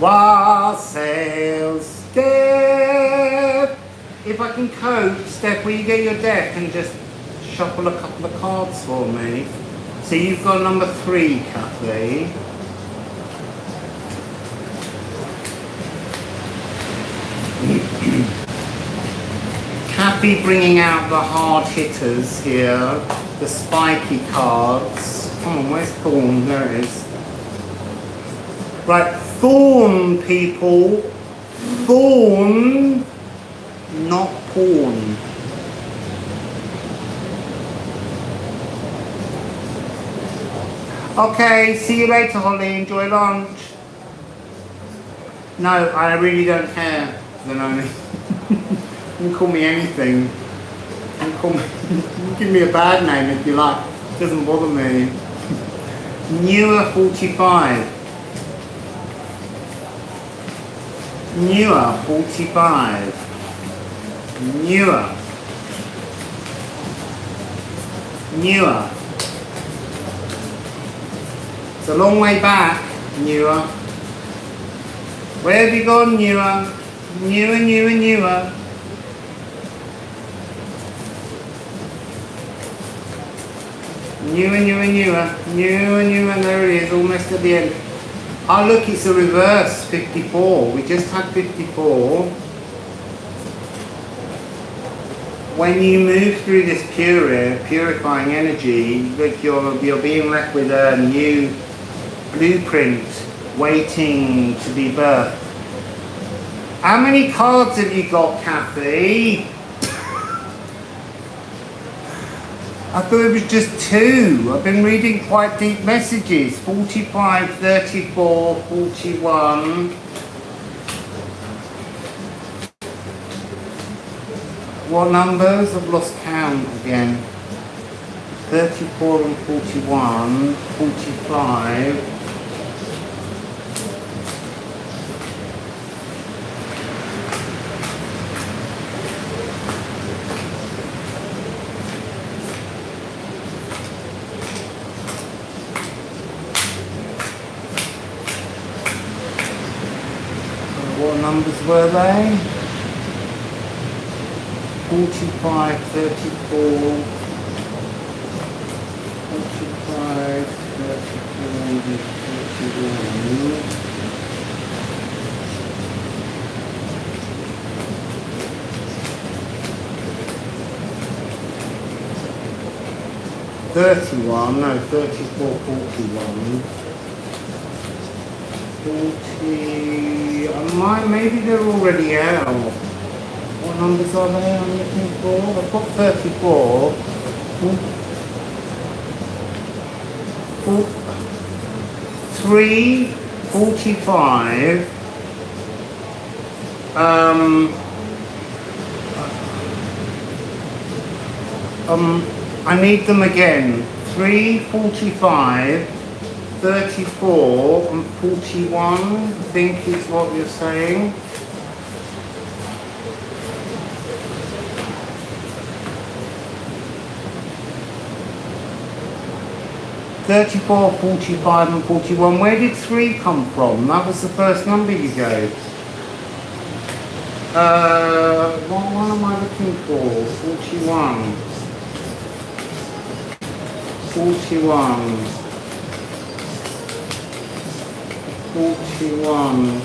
Wassail Steph. If I can cope, Steph, will you get your deck and just shuffle a couple of cards for me? So you've got number 3, Kathy. Kathy bringing out the hard hitters here, the spiky cards. Come on, where's Thorn? There it is. Right, Thorn, people. Thorn, not porn. Okay, see you later, Holly. Enjoy lunch. No, I really don't care, Zanoni. You can call me anything. You can give me a bad name if you like. It doesn't bother me. Newer 45. Newer 45. Newer. Newer. It's a long way back, newer. Where have you gone, newer? Newer, newer, newer. Newer, newer, newer. Newer, newer, there it is, almost at the end. Oh look, it's a reverse 54. We just had 54. When you move through this purifying energy, look, you're being left with a new blueprint waiting to be birthed. How many cards have you got, Kathy? I thought it was just 2. I've been reading quite deep messages. 45, 34, 41. What numbers? I've lost count again. 34 and 41, 45. What numbers were they? 45, 34, 45, 34, 31. 31, no, 34, 41, 40, maybe they're already out. What numbers are they I'm looking for? I've got 34, 3, 45, I need them again. 3, 45, 34 and 41, I think is what you're saying. "34, 45 and 41. Where did 3 come from? That was the first number you gave. What am I looking for? 41. 41. 41.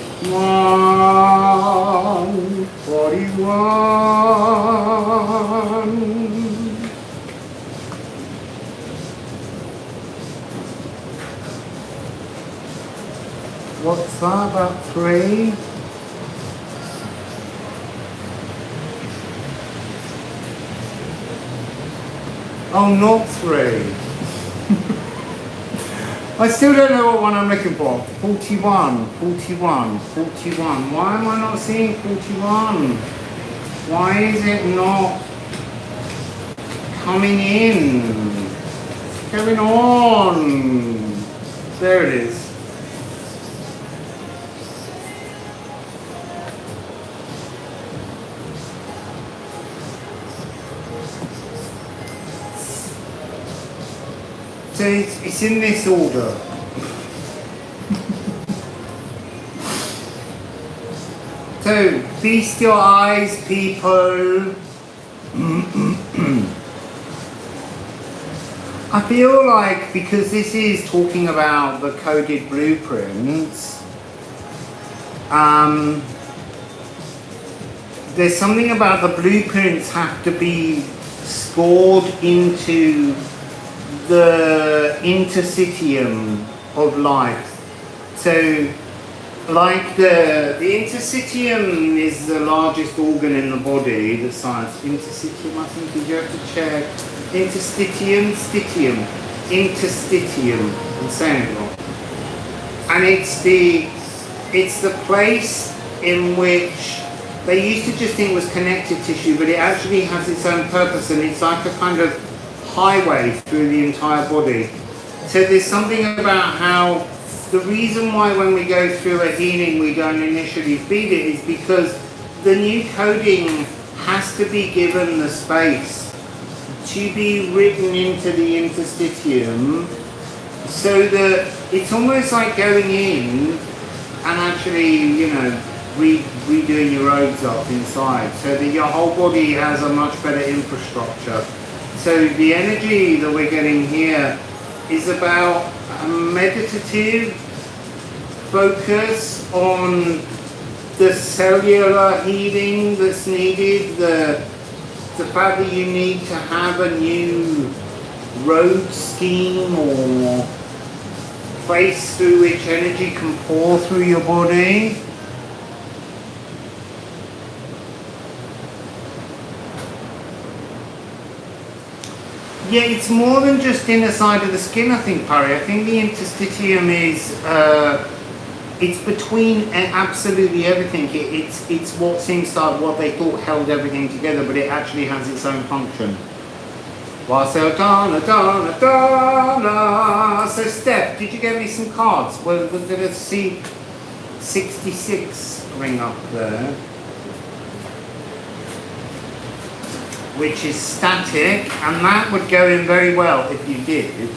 41. What's that, about 3? Oh, not 3. I still don't know what one I'm looking for. 41, 41, 41. Why am I not seeing 41? Why is it not coming in? What's going on? There it is. So it's in this order. So feast your eyes, people. I feel like because this is talking about the coded blueprints, there's something about the blueprints have to be scored into the interstitium of life. So like the interstitium is the largest organ in the body, the science. Interstitium, I think you have to check. Interstitium, interstitium. I'm saying it wrong. And it's the place in which they used to just think was connective tissue, but it actually has its own purpose, and it's like a kind of highway through the entire body. So there's something about how the reason why when we go through a healing we don't initially feed it is because the new coding has to be given the space to be written into the interstitium, so that it's almost like going in and actually, you know, redoing your roads up inside, so that your whole body has a much better infrastructure. So the energy that we're getting here is about a meditative focus on the cellular healing that's needed, the fact that you need to have a new road scheme or place through which energy can pour through your body. Yeah, it's more than just inner side of the skin, I think, Parry. I think the interstitium is, it's between absolutely everything. It's what seems like what they thought held everything together, but it actually has its own function. Wassail Dana, Dana, Dana. So Steph, did you get me some cards? Well, did I see 66 ring up there? Which is static, and that would go in very well if you did.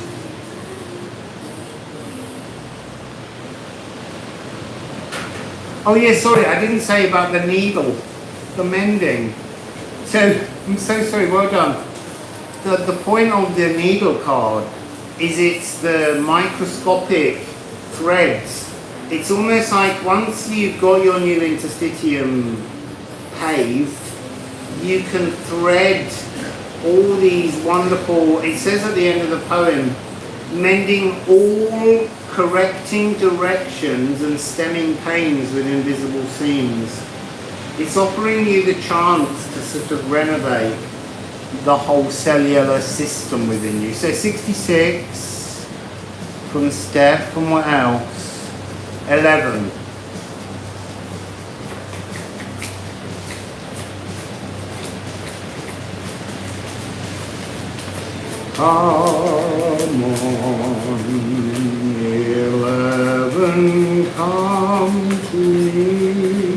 Oh yeah, sorry, I didn't say about the needle, the mending. So, I'm so sorry, well done. The point of the needle card is it's the microscopic threads. It's almost like once you've got your new interstitium paved, you can thread all these wonderful, it says at the end of the poem, mending all correcting directions and stemming pains with invisible seams. It's offering you the chance to sort of renovate the whole cellular system within you. So 66 from Steph, and what else? 11. Come on, 11, come to me.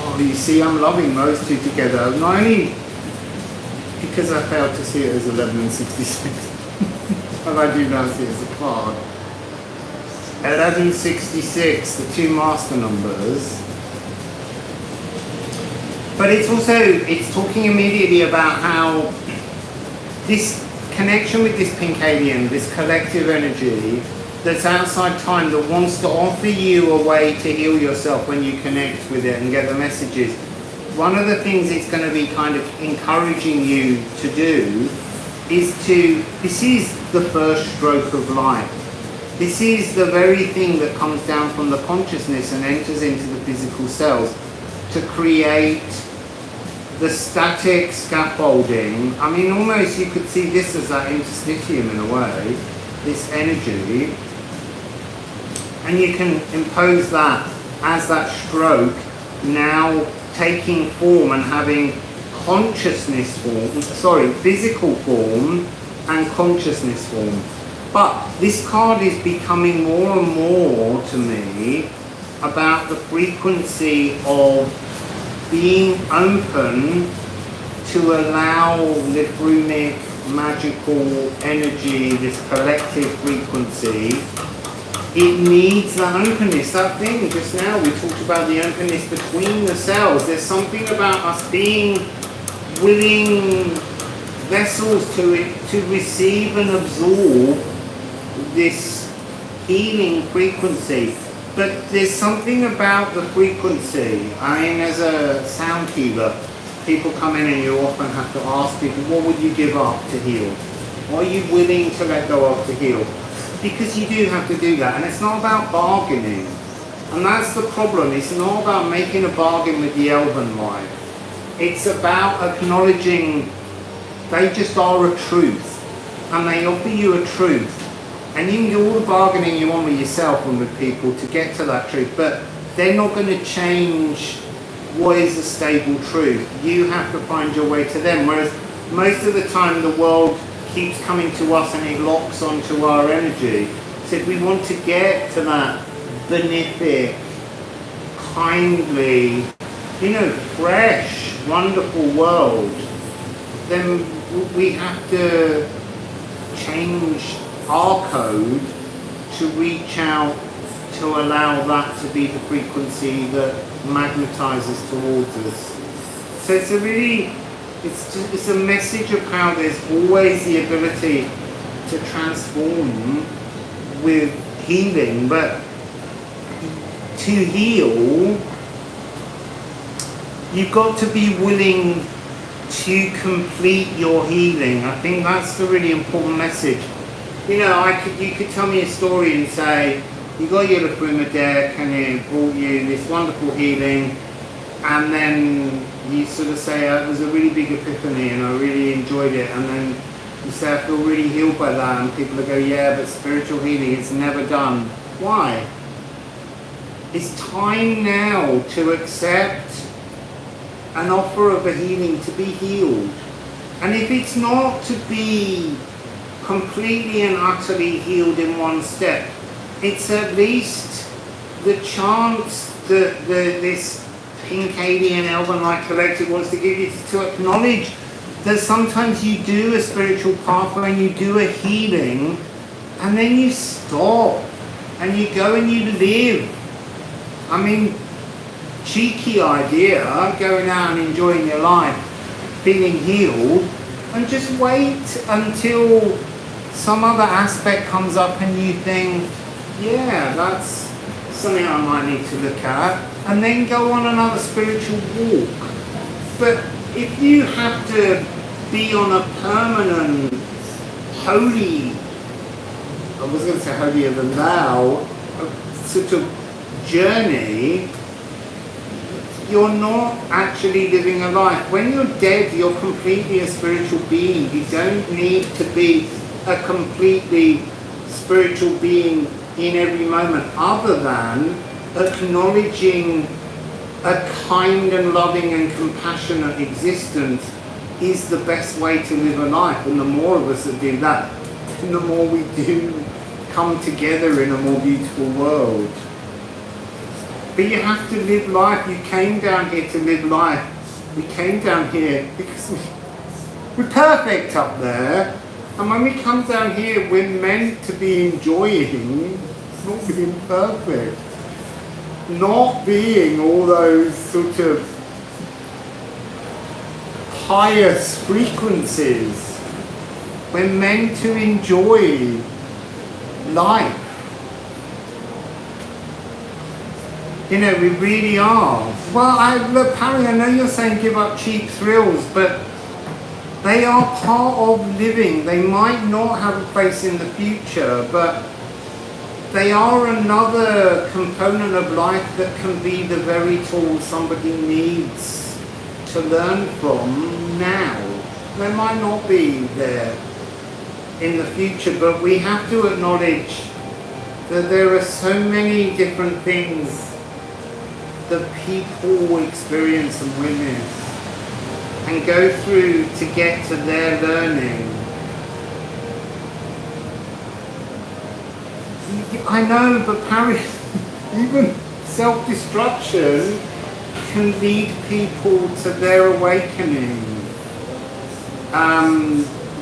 Oh, you see, I'm loving those two together. Not only because I failed to see it as 11 and 66, but I do now see it as a card. 1166, the two master numbers. But it's also, it's talking immediately about how this connection with this Pinkadian, this collective energy that's outside time, that wants to offer you a way to heal yourself when you connect with it and get the messages. One of the things it's going to be kind of encouraging you to do is this is the first stroke of light. This is the very thing that comes down from the consciousness and enters into the physical cells to create the static scaffolding. I mean, almost you could see this as that interstitium in a way, this energy, and you can impose that as that stroke now taking form and having consciousness form, physical form and consciousness form. But this card is becoming more and more to me about the frequency of being open to allow Liffrumic magical energy, this collective frequency. It needs that openness, that thing just now we talked about, the openness between the cells. There's something about us being willing vessels to receive and absorb this healing frequency. But there's something about the frequency. I mean, as a sound healer, people come in and you often have to ask people, what would you give up to heal? What are you willing to let go of to heal? Because you do have to do that. And it's not about bargaining. And that's the problem. It's not about making a bargain with the Elven life. It's about acknowledging they just are a truth. And they offer you a truth. And you can do all the bargaining you want with yourself and with people to get to that truth, but they're not going to change what is a stable truth. You have to find your way to them, whereas most of the time the world keeps coming to us and it locks onto our energy. So if we want to get to that benefic, kindly, fresh, wonderful world, then we have to change our code to reach out, to allow that to be the frequency that magnetizes towards us. So it's a really, it's a message of how there's always the ability to transform with healing, but to heal, you've got to be willing to complete your healing. I think that's the really important message. You could tell me a story and say, you got your Liffruma deck and it brought you this wonderful healing, and then you sort of say, it was a really big epiphany and I really enjoyed it, and then you say, I feel really healed by that, and people will go, yeah, but spiritual healing, it's never done. Why? It's time now to accept an offer of a healing, to be healed. And if it's not to be completely and utterly healed in one step, it's at least the chance that this Pinkadian Elven Light Collective wants to give you to acknowledge that sometimes you do a spiritual pathway and you do a healing, and then you stop and you go and you live I mean, cheeky idea, going out and enjoying your life, feeling healed, and just wait until some other aspect comes up and you think, yeah, that's something I might need to look at, and then go on another spiritual walk. But if you have to be on a permanent, holy, I was going to say holier than thou, sort of journey, you're not actually living a life. When you're dead, you're completely a spiritual being. You don't need to be a completely spiritual being in every moment, other than acknowledging a kind and loving and compassionate existence is the best way to live a life. And the more of us that do that, the more we do come together in a more beautiful world. But you have to live life. You came down here to live life. We came down here because we're perfect up there. And when we come down here, we're meant to be enjoying, not being perfect. Not being all those sort of pious frequencies. We're meant to enjoy life. You know, we really are. Well, look, Parry, I know you're saying give up cheap thrills, but they are part of living. They might not have a place in the future, but they are another component of life that can be the very tool somebody needs to learn from now. They might not be there in the future, but we have to acknowledge that there are so many different things that people experience and witness and go through to get to their learning. I know, but Parry, even self-destruction can lead people to their awakening.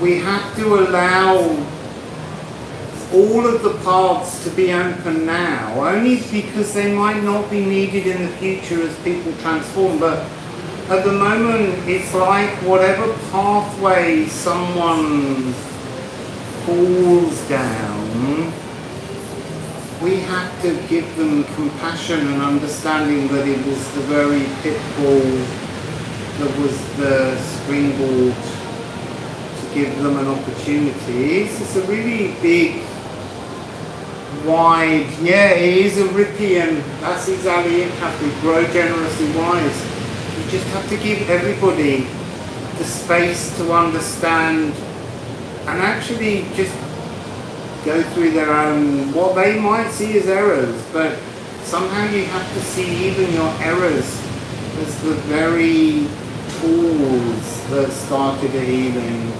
We have to allow all of the paths to be open now, only because they might not be needed in the future as people transform. But at the moment, it's like whatever pathway someone falls down, we have to give them compassion and understanding that it was the very pitfall that was the springboard to give them an opportunity. It's a really big, wide, yeah, it is a Rippian, that's exactly it, Kathy, grow generously wise. You just have to give everybody the space to understand and actually just go through their own, what they might see as errors, but somehow you have to see even your errors as the very tools that started the healing.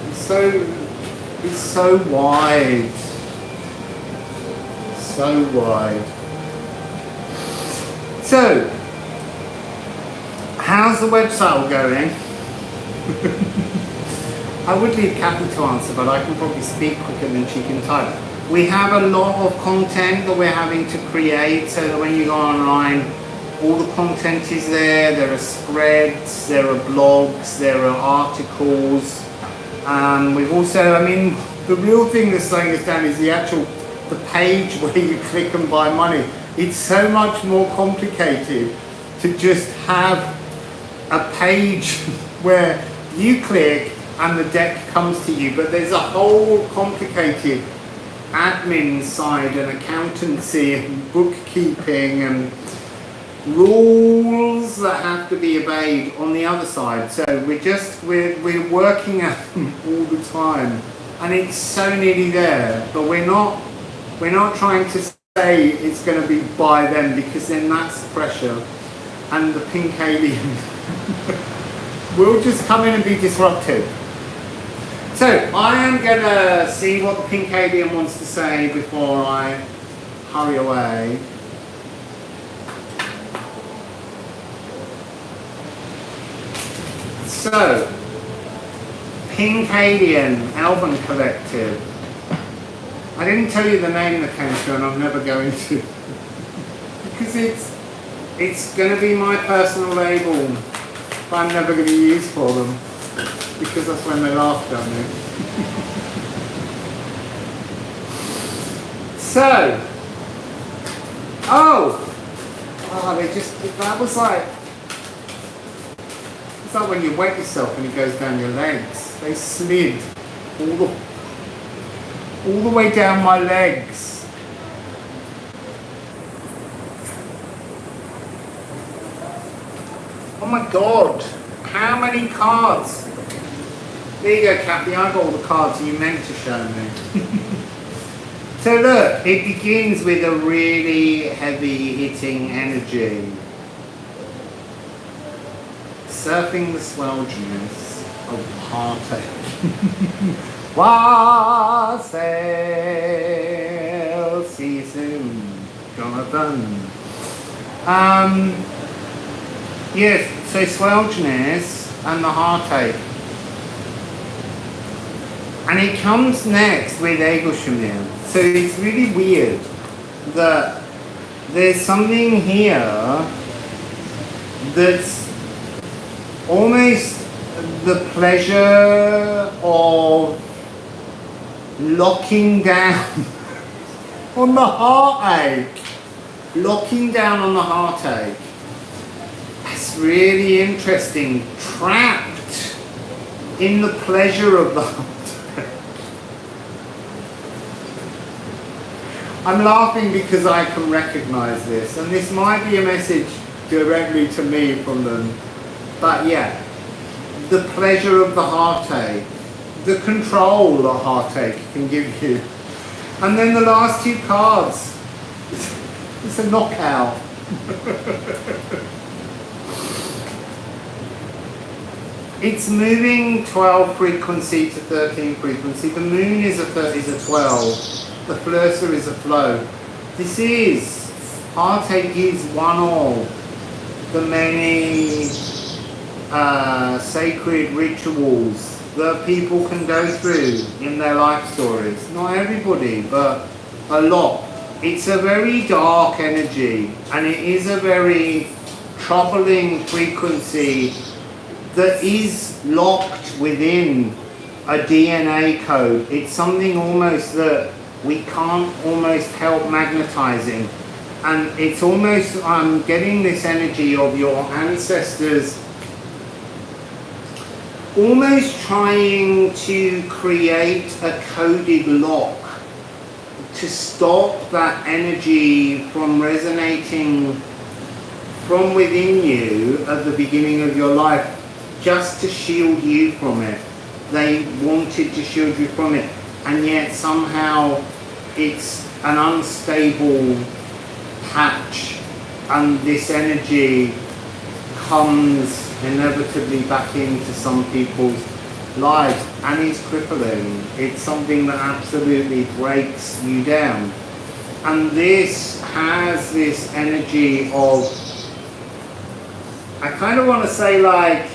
It's so wide. So wide. So, how's the website going? I would leave Kathy to answer, but I can probably speak quicker than she can type. We have a lot of content that we're having to create, so that when you go online, all the content is there. There are spreads, there are blogs, there are articles. We've also, I mean, the real thing that's slowing us down is the page where you click and buy money. It's so much more complicated to just have a page where you click and the deck comes to you, but there's a whole complicated admin side and accountancy and bookkeeping and rules that have to be obeyed on the other side. So we're working at them all the time, and it's so nearly there, but we're not trying to say it's going to be by them, because then that's pressure, and the pink alien will just come in and be disruptive. So I am going to see what the pink alien wants to say before I hurry away. So, Pink Alien, Elven Collective. I didn't tell you the name that came through, and I'm never going to. Because It's going to be my personal label, but I'm never going to use for them, because that's when they laughed at me. So, that was like, it's like when you wet yourself and it goes down your legs. They slid all the way down my legs. Oh my God, how many cards? There you go, Kathy, I got all the cards you meant to show me. So look, it begins with a really heavy hitting energy. Surfing the swelginess of heartache. Wassail, see you soon, Jonathan. Yes, so swelginess and the heartache. And it comes next with Egoshamil. So it's really weird that there's something here that's almost the pleasure of locking down on the heartache. Locking down on the heartache. That's really interesting. Trapped in the pleasure of the heartache. I'm laughing because I can recognize this, and this might be a message directly to me from them. But yeah, the pleasure of the heartache, the control the heartache can give you. And then the last two cards, it's a knockout. It's moving 12 frequency to 13 frequency. The moon is a 12. The flurser is a flow. This is, heartache is one of the many sacred rituals that people can go through in their life stories. Not everybody, but a lot. It's a very dark energy, and it is a very troubling frequency that is locked within a DNA code. It's something almost that we can't almost help magnetizing. And it's almost, I'm getting this energy of your ancestors almost trying to create a coded lock to stop that energy from resonating from within you at the beginning of your life, just to shield you from it. They wanted to shield you from it, and yet somehow it's an unstable patch, and this energy comes inevitably back into some people's lives, and it's crippling. It's something that absolutely breaks you down. And this has this energy of, I kind of want to say, like,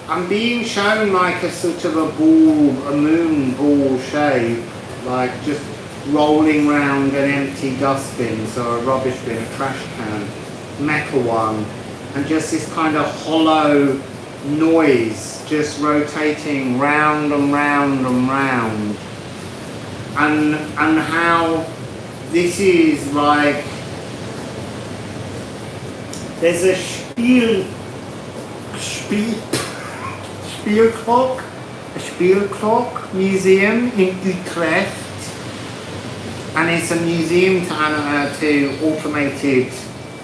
I'm being shown like a sort of a ball, a moon ball shape, like just rolling round an empty dustbin, so a rubbish bin, a trash can, metal one, and just this kind of hollow noise just rotating round and round and round. And how this is like, there's a Spielclock museum in Utrecht, and it's a museum to automated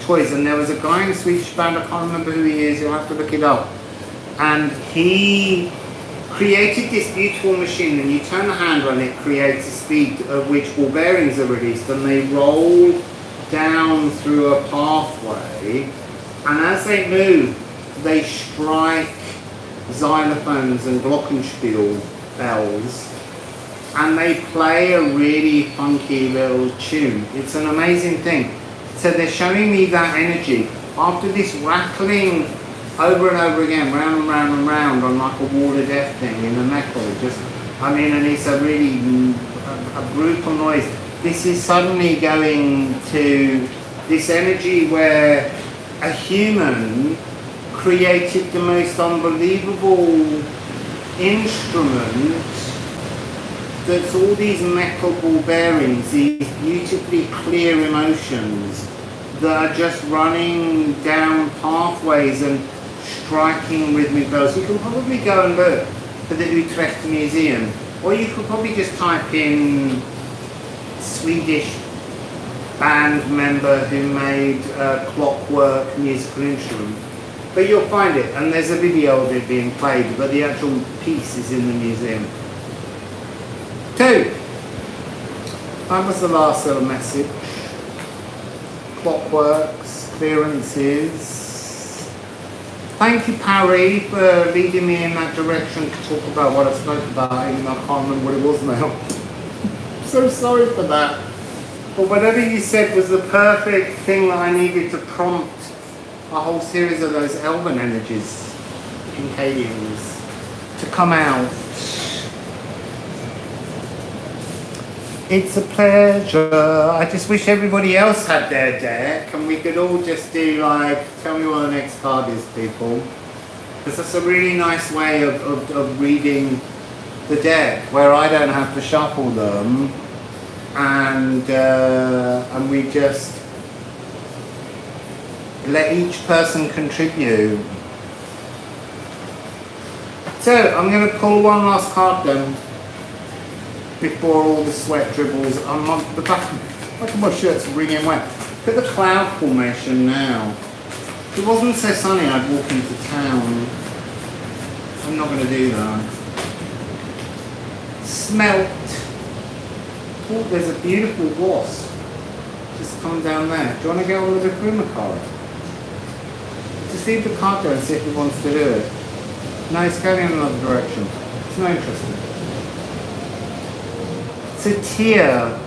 toys, and there was a guy in the Swedish band, I can't remember who he is, you'll have to look it up, and he created this beautiful machine, and you turn the handle and it creates a speed at which ball bearings are released, and they roll down through a pathway, and as they move they strike xylophones and glockenspiel bells, and they play a really funky little tune. It's an amazing thing. So they're showing me that energy after this rattling over and over again, round and round and round, on like a wall of death thing in the metal. Just, I mean, and it's a really a brutal noise. This is suddenly going to this energy where a human created the most unbelievable instrument that's all these metal ball bearings, these beautifully clear emotions that are just running down pathways and striking rhythmic bells. You can probably go and look for the Utrecht Museum, or you could probably just type in Swedish band member who made clockwork musical instrument. But you'll find it, and there's a video of it being played, but the actual piece is in the museum. 2. That was the last little message. Clockworks, clearances. Thank you, Parry, for leading me in that direction to talk about what I spoke about, even though I can't remember what it was now. So sorry for that. But whatever you said was the perfect thing that I needed to prompt a whole series of those Elven energies, Kincadians, to come out. It's a pleasure. I just wish everybody else had their deck and we could all just do like, tell me what the next card is, people. Because that's a really nice way of reading the deck, where I don't have to shuffle them, and we just let each person contribute. So I'm going to pull one last card then before all the sweat dribbles. The back of my shirt's wringing wet. Look at the cloud formation now. If it wasn't so sunny, I'd walk into town. I'm not going to do that. Smelt. Oh, there's a beautiful wasp. Just come down there. Do you want to get on with the Liffruma card? Just leave the card there and see if he wants to do it. No, it's going in another direction. It's not interesting. So Tia,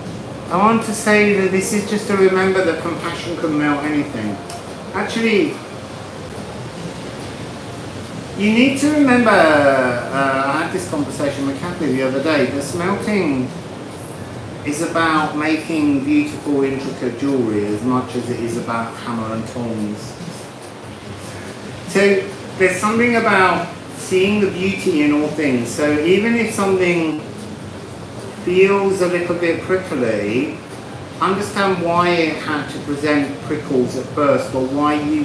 I want to say that this is just to remember that compassion can melt anything. Actually, you need to remember, I had this conversation with Kathy the other day, that smelting is about making beautiful, intricate jewellery as much as it is about hammer and tongs. So there's something about seeing the beauty in all things. So even if something feels a little bit prickly, understand why it had to present prickles at first, or why you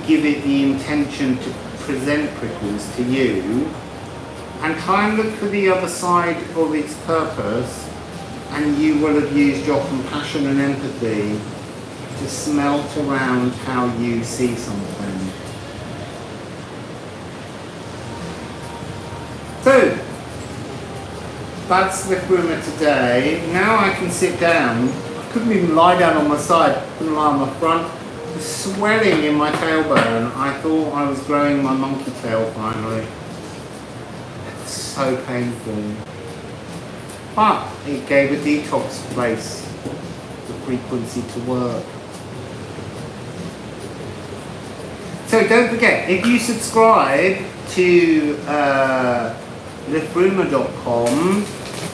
give it the intention to present prickles to you, and try and look for the other side of its purpose, and you will have used your compassion and empathy to smelt around how you see something. So, that's Liffruma today. Now I can sit down. I couldn't even lie down on my side, couldn't lie on my front. The swelling in my tailbone, I thought I was growing my monkey tail finally. It's so painful. But it gave a detox place, the frequency to work. So don't forget, if you subscribe to Liffruma.com,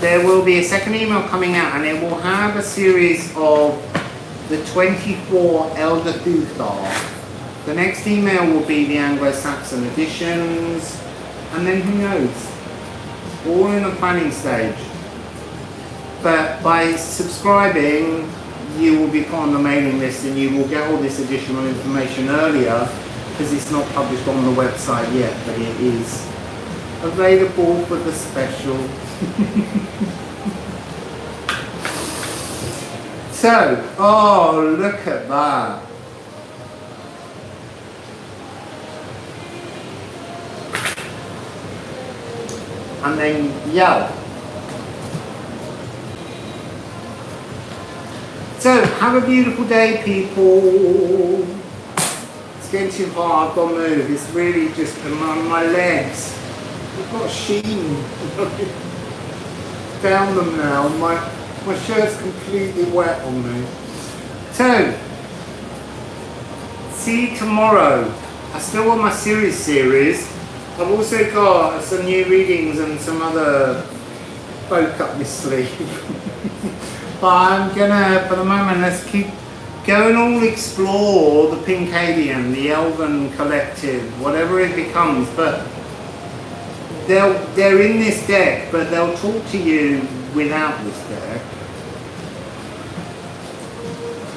there will be a second email coming out, and it will have a series of the 24 Elder Thuthar. The next email will be the Anglo-Saxon editions, and then who knows? All in the planning stage. But by subscribing, you will be put on the mailing list and you will get all this additional information earlier, because it's not published on the website yet, but it is available for the special. So, oh, look at that. And then yell. So, have a beautiful day, people. It's getting too hard, I've got to move. It's really just my legs. I've got a sheen down them now. My shirt's completely wet on me. So, see you tomorrow. I still want my series. I've also got some new readings and some other folk up my sleeve. But I'm gonna, for the moment, let's keep go and all explore the Pincadian, the Elven collective, whatever it becomes. But they're in this deck, but they'll talk to you without this deck.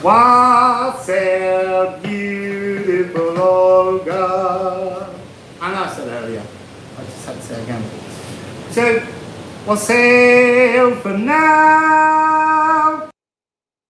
Wassail Beautiful Olga. I know I said earlier. I just had to say it again. So, wassail for now.